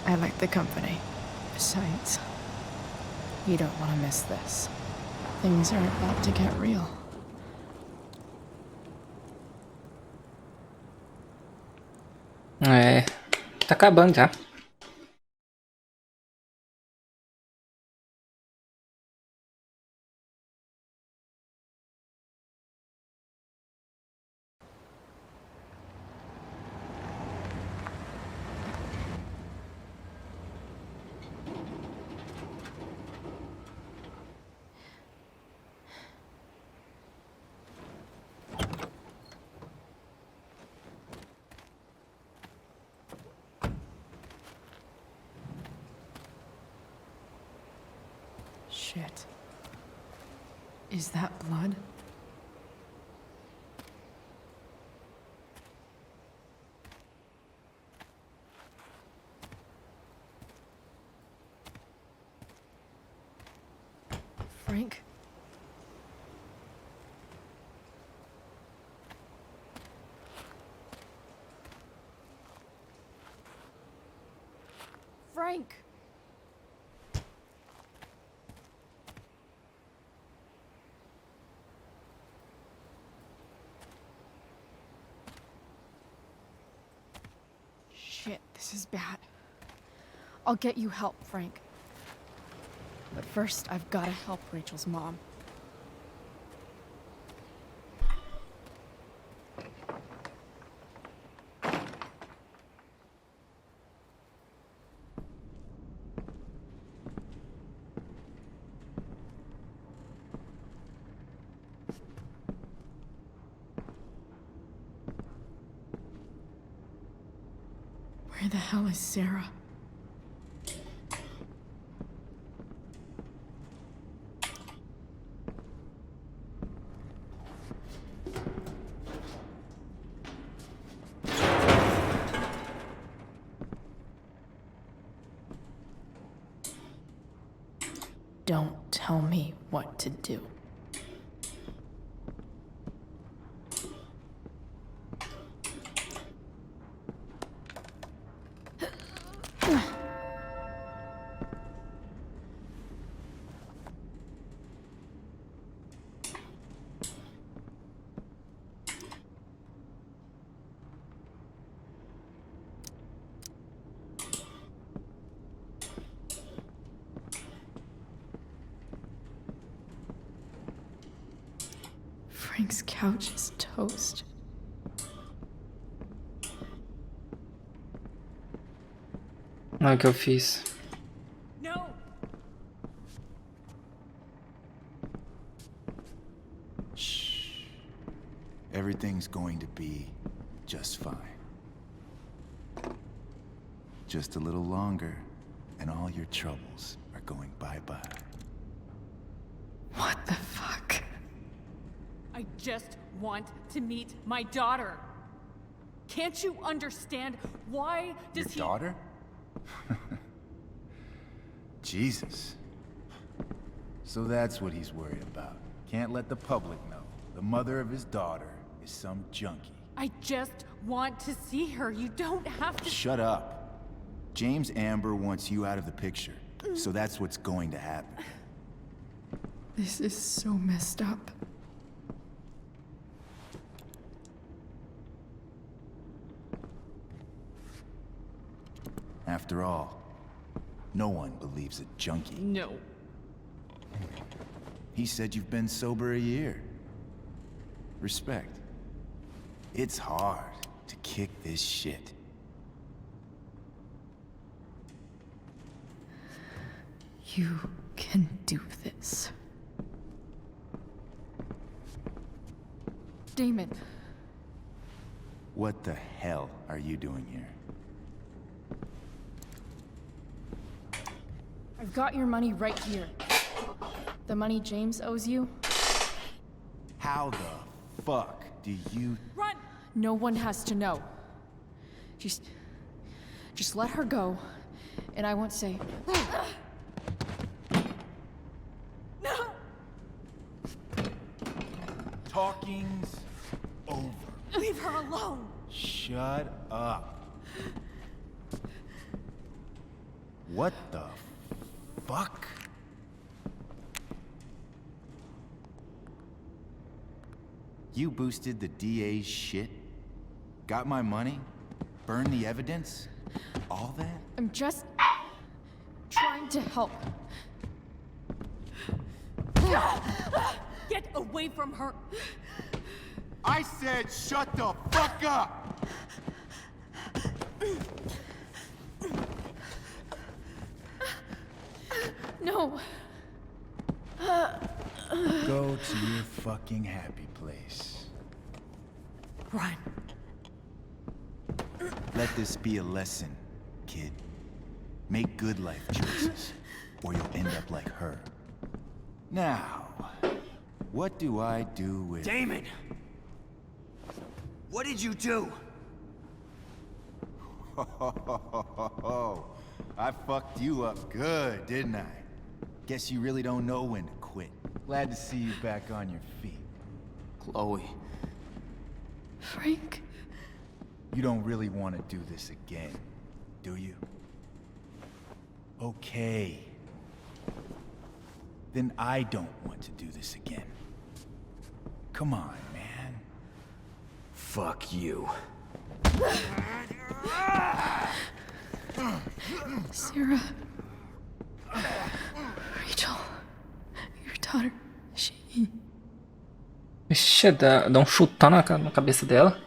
I like the company. Besides, you don't want to miss this. Things are about to get real. É, tá acabando já. Shit. Is that blood? Frank? Frank! Shit, this is bad. I'll get you help, Frank. But first, I've gotta help Rachel's mom. Where the hell is Sarah? Don't tell me what to do. Frank's couch is toast. Olha o que eu fiz. No! Shh. Everything's going to be just fine. Just a little longer, and all your troubles are going bye-bye. What the fuck? I just want to meet my daughter. Can't you understand? Why does Your daughter? Jesus. So that's what he's worried about. Can't let the public know. The mother of his daughter is some junkie. I just want to see her. You don't have to— Shut up. James Amber wants you out of the picture. So that's what's going to happen. This is so messed up. After all, No one believes a junkie. No. He said you've been sober a year. Respect. It's hard to kick this shit. You can do this. Damon. What the hell are you doing here? I've got your money right here. The money James owes you. How the fuck do you... Run! No one has to know. Just let her go, and I won't say... No! Talking's over. Leave her alone! Shut up. What the fuck? You boosted the DA's shit? Got my money? Burned the evidence? All that? I'm just trying to help. Get away from her! I said shut the fuck up! No. Go to your fucking happy place. Run. Let this be a lesson, kid. Make good life choices, or you'll end up like her. Now, what do I do with... Damon! What did you do? I fucked you up good, didn't I? Guess you really don't know when to quit. Glad to see you back on your feet. Chloe. Frank? You don't really want to do this again, do you? Okay. Then I don't want to do this again. Come on, man. Fuck you. Sarah. Rachel. Your daughter. She... Ixi, dá um chutão na cabeça dela.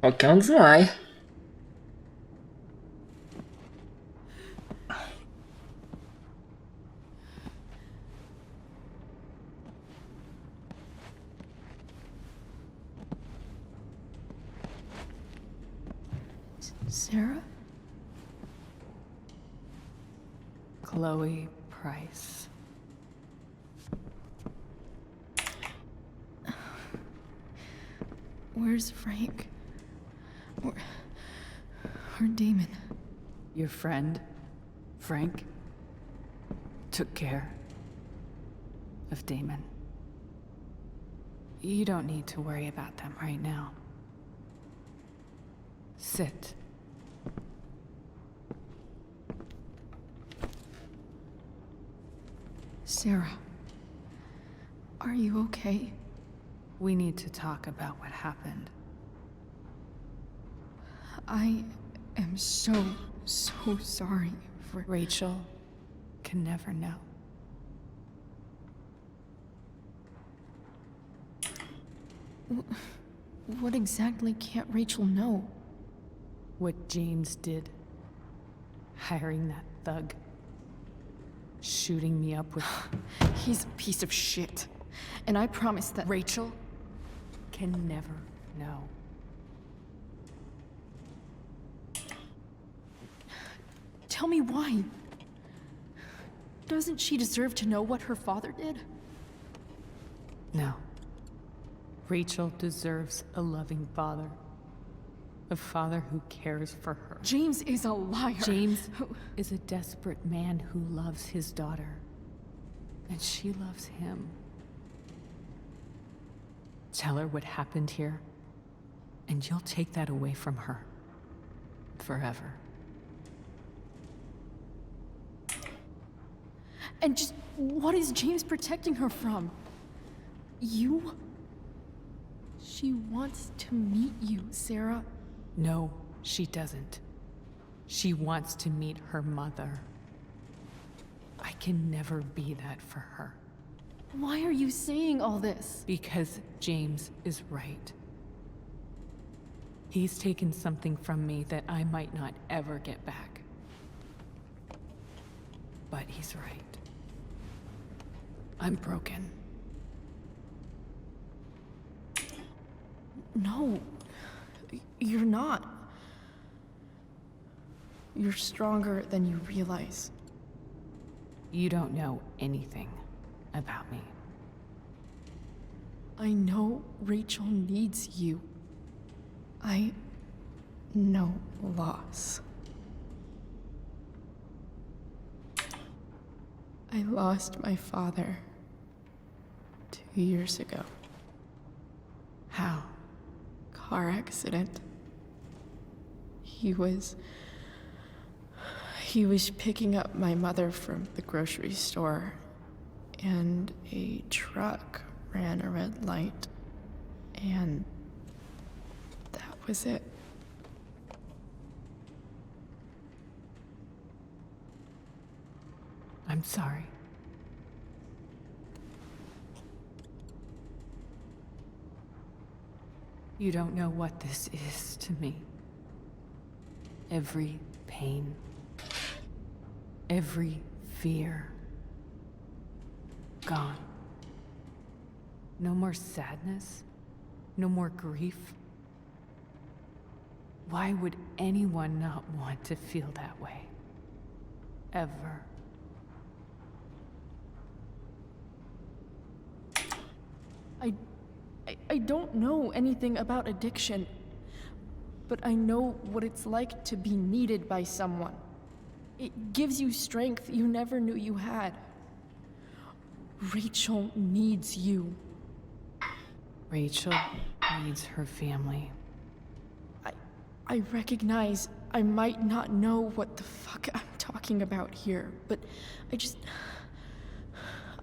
Qualquer um desmaia. Sarah? Chloe Price. Where's Frank? Or Damon? Your friend, Frank, took care of Damon. You don't need to worry about them right now. Sit. Sarah, are you okay? We need to talk about what happened. I am so sorry for... Rachel can never know. What exactly can't Rachel know? What James did. Hiring that thug. Shooting me up with... He's a piece of shit. And I promise that... Rachel can never know. Tell me why. Doesn't she deserve to know what her father did? No. Rachel deserves a loving father. A father who cares for her. James is a liar. James is a desperate man who loves his daughter. And she loves him. Tell her what happened here, and you'll take that away from her. Forever. And just what is James protecting her from? You? She wants to meet you, Sarah. No, she doesn't. She wants to meet her mother. I can never be that for her. Why are you saying all this? Because James is right. He's taken something from me that I might not ever get back. But he's right. I'm broken. No, you're not. You're stronger than you realize. You don't know anything about me. I know Rachel needs you. I know loss. I lost my father 2 years ago. How? Car accident. He was picking up my mother from the grocery store, and a truck ran a red light, and that was it. I'm sorry. You don't know what this is to me. Every pain, every fear, gone. No more sadness, no more grief. Why would anyone not want to feel that way? Ever. I don't know anything about addiction, but I know what it's like to be needed by someone. It gives you strength you never knew you had. Rachel needs you. Rachel needs her family. I recognize I might not know what the fuck I'm talking about here, but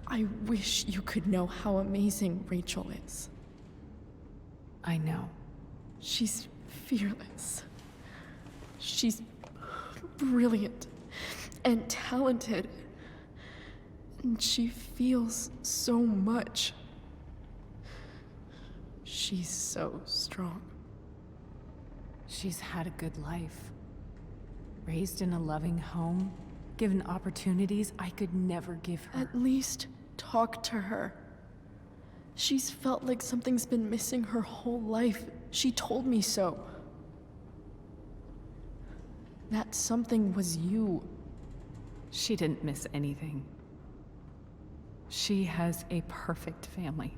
I wish you could know how amazing Rachel is. I know. She's fearless. She's brilliant and talented. And she feels so much. She's so strong. She's had a good life. Raised in a loving home, given opportunities I could never give her. At least talk to her. She's felt like something's been missing her whole life. She told me so. That something was you. She didn't miss anything. She has a perfect family.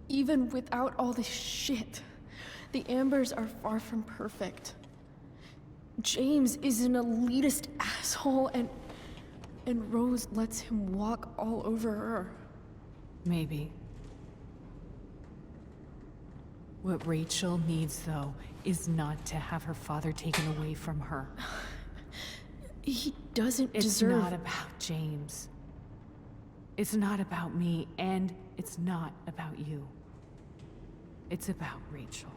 Even without all this shit, the Ambers are far from perfect. James is an elitist asshole, and Rose lets him walk all over her. Maybe. What Rachel needs, though, is not to have her father taken away from her. He doesn't deserve... It's not about James. It's not about me, and it's not about you. It's about Rachel.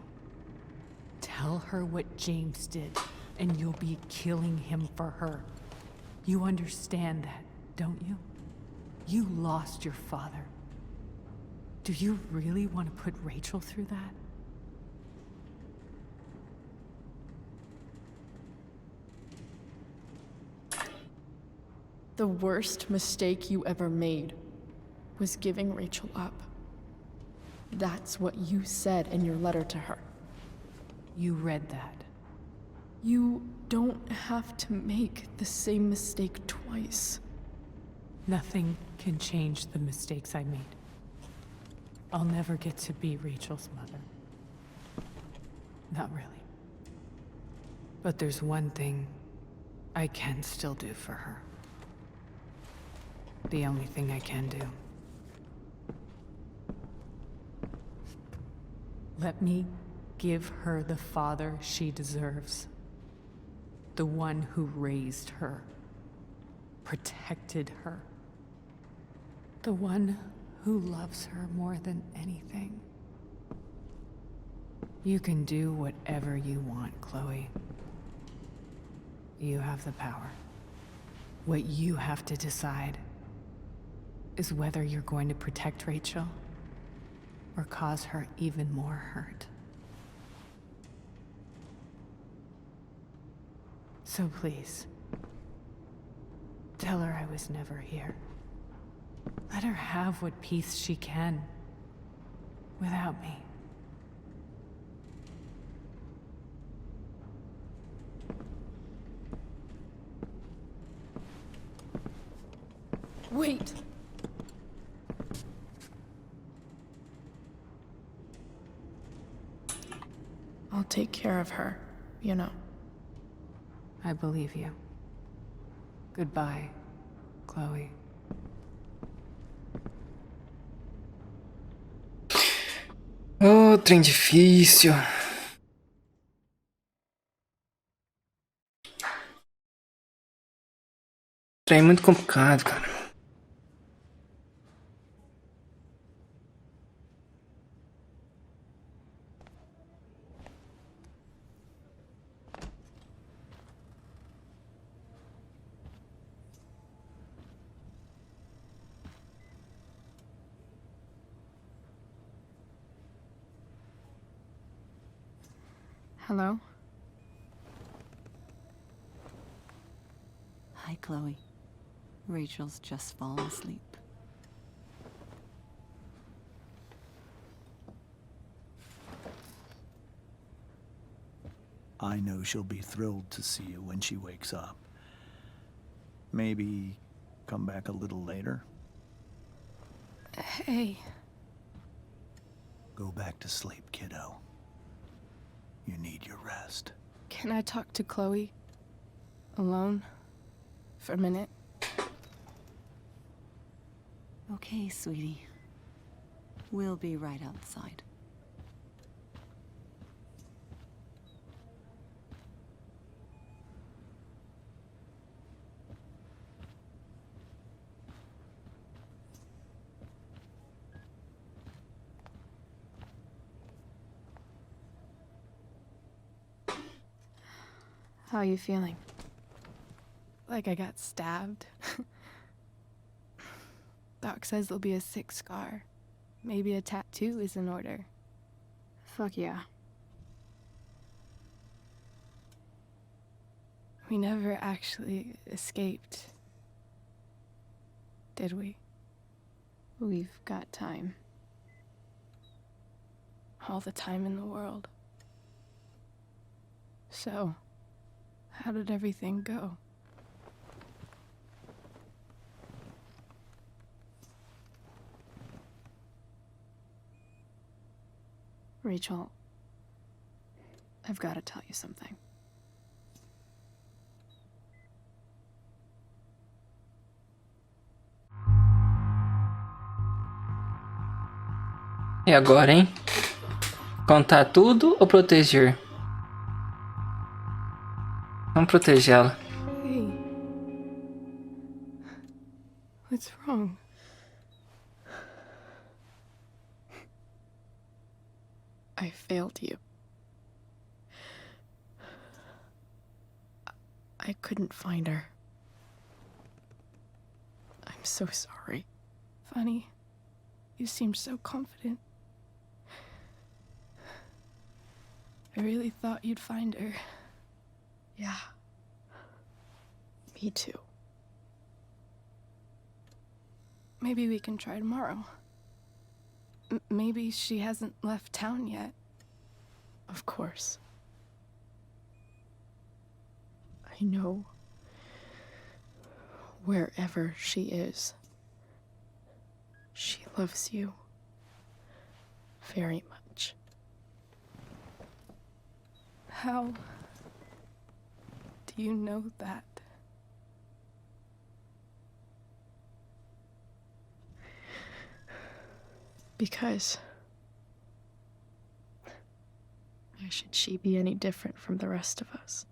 Tell her what James did, and you'll be killing him for her. You understand that, don't you? You lost your father. Do you really want to put Rachel through that? The worst mistake you ever made was giving Rachel up. That's what you said in your letter to her. You read that. You don't have to make the same mistake twice. Nothing can change the mistakes I made. I'll never get to be Rachel's mother. Not really. But there's one thing I can still do for her. The only thing I can do. Let me give her the father she deserves. The one who raised her, protected her. The one who loves her more than anything. You can do whatever you want, Chloe. You have the power. What you have to decide is whether you're going to protect Rachel or cause her even more hurt. So please, tell her I was never here. Let her have what peace she can without me. Wait! I'll take care of her, you know. I believe you. Goodbye, Chloe. Oh, trem difícil. Trem muito complicado, cara. Hello? Hi, Chloe. Rachel's just fallen asleep. I know she'll be thrilled to see you when she wakes up. Maybe come back a little later? Hey. Go back to sleep, kiddo. You need your rest. Can I talk to Chloe? Alone? For a minute? Okay, sweetie. We'll be right outside. How are you feeling? Like I got stabbed? Doc says there'll be a sick scar. Maybe a tattoo is in order. Fuck yeah. We never actually escaped, did we? We've got time. All the time in the world. So, how did everything go? Rachel, I've got to tell you something. E agora, hein? Contar tudo ou proteger? Vamos protegê-la. Hey. What's wrong? I failed you. I couldn't find her. I'm so sorry. Funny. You seemed so confident. I really thought you'd find her. Yeah. Me too. Maybe we can try tomorrow. Maybe she hasn't left town yet. Of course. I know. Wherever she is, she loves you very much. How do you know that? Because why should she be any different from the rest of us?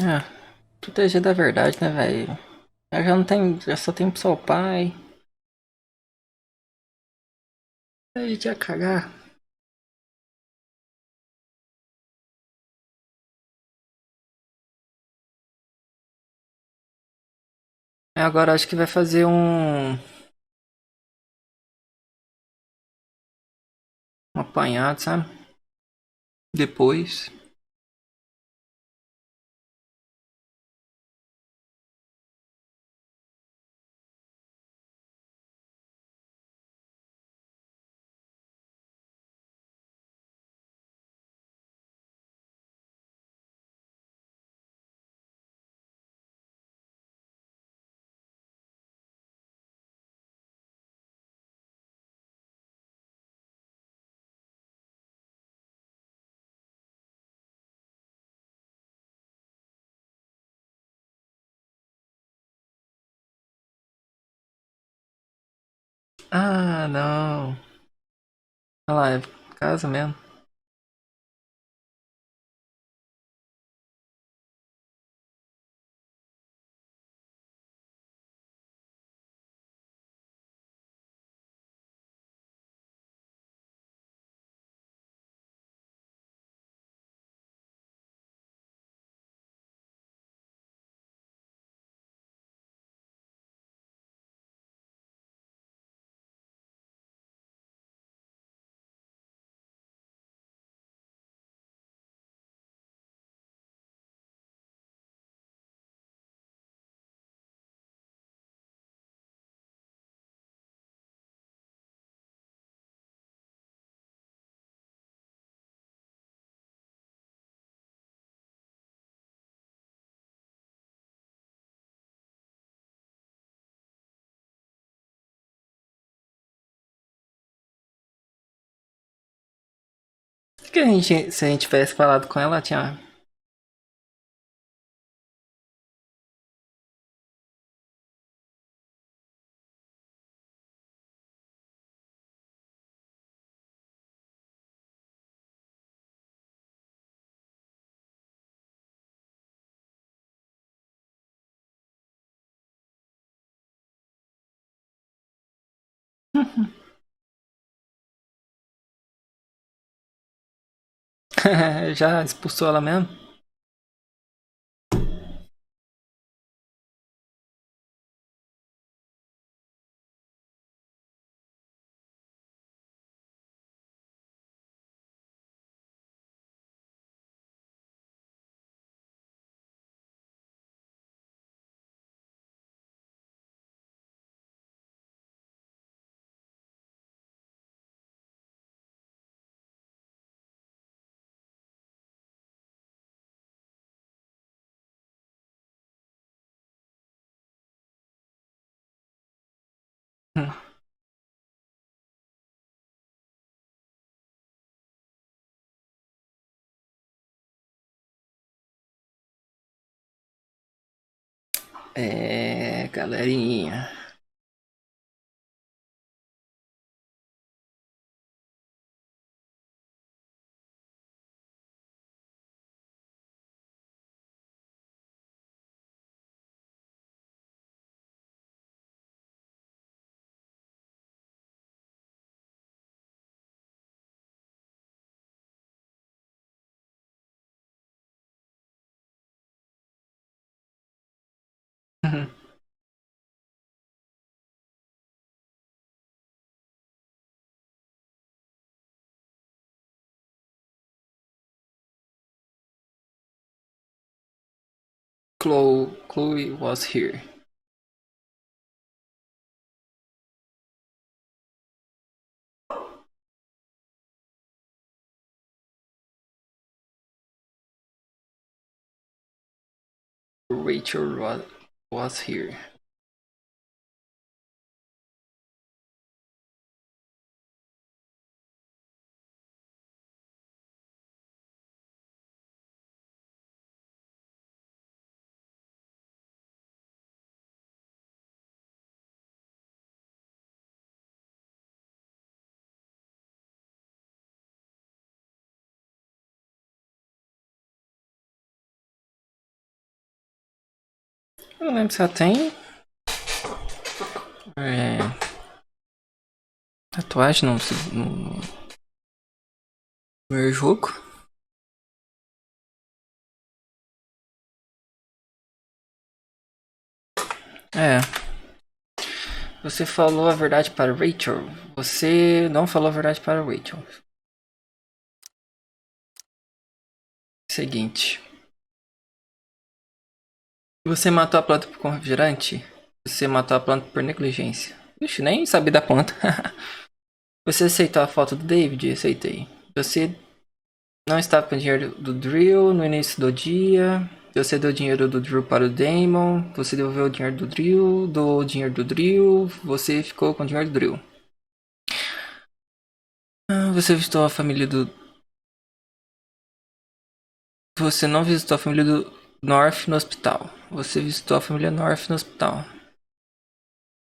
Ah, proteger da verdade, né, velho? Eu já não tem, já só tem só o pai. A gente ia cagar. Agora acho que vai fazer um apanhado, sabe? Depois. Ah, não. Olha lá, é casa mesmo. Que a gente, se a gente tivesse falado com ela, tinha. Já expulsou ela mesmo? É, galerinha. Chloe was here. Rachel was here. Eu não lembro se ela tem. Tatuagem no primeiro jogo. É. Você falou a verdade para Rachel. Você não falou a verdade para Rachel. Seguinte. Você matou a planta com refrigerante? Você matou a planta por negligência. Ixi, nem sabia da planta. Você aceitou a foto do David? Aceitei. Você não estava com dinheiro do Drill no início do dia. Você deu dinheiro do Drill para o Damon. Você devolveu o dinheiro do Drill. Doou o dinheiro do Drill. Você ficou com o dinheiro do Drill. Você visitou a família do... Você não visitou a família do North no hospital. Você visitou a família North no hospital.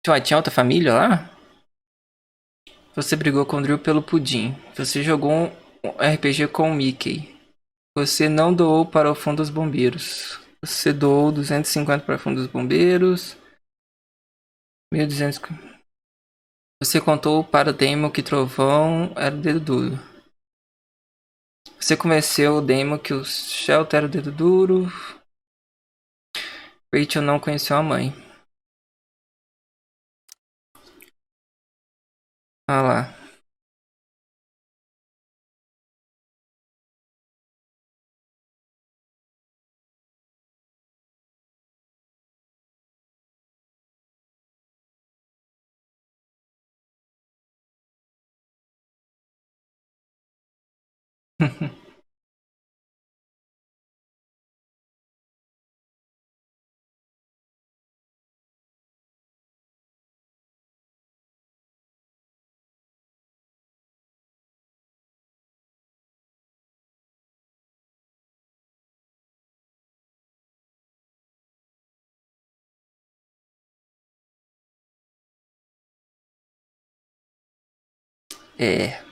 Ué, tinha outra família lá? Você brigou com o Drill pelo pudim. Você jogou um RPG com o Mickey. Você não doou para o fundo dos bombeiros. Você doou 250 para o fundo dos bombeiros. 1.200. Você contou para o Damon que Trovão era o dedo duro. Você convenceu o Damon que o Shelter era o dedo duro. Rachel não conheceu a mãe. Ah lá. É.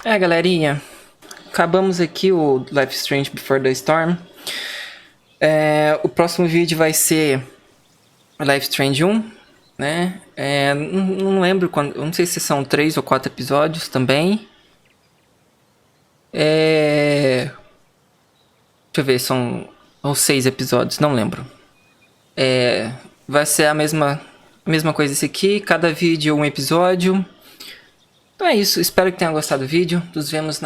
É, galerinha. Acabamos aqui o Life Strange Before the Storm. O próximo vídeo vai ser Life Strange 1, né? Não lembro quando. Não sei se são 3 ou 4 episódios também. Deixa eu ver, são 6 episódios, não lembro. Vai ser a mesma coisa esse aqui, cada vídeo um episódio. Então é isso, espero que tenham gostado do vídeo. Nos vemos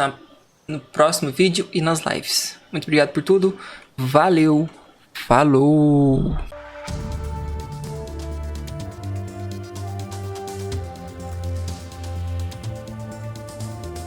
no próximo vídeo e nas lives. Muito obrigado por tudo, valeu, falou!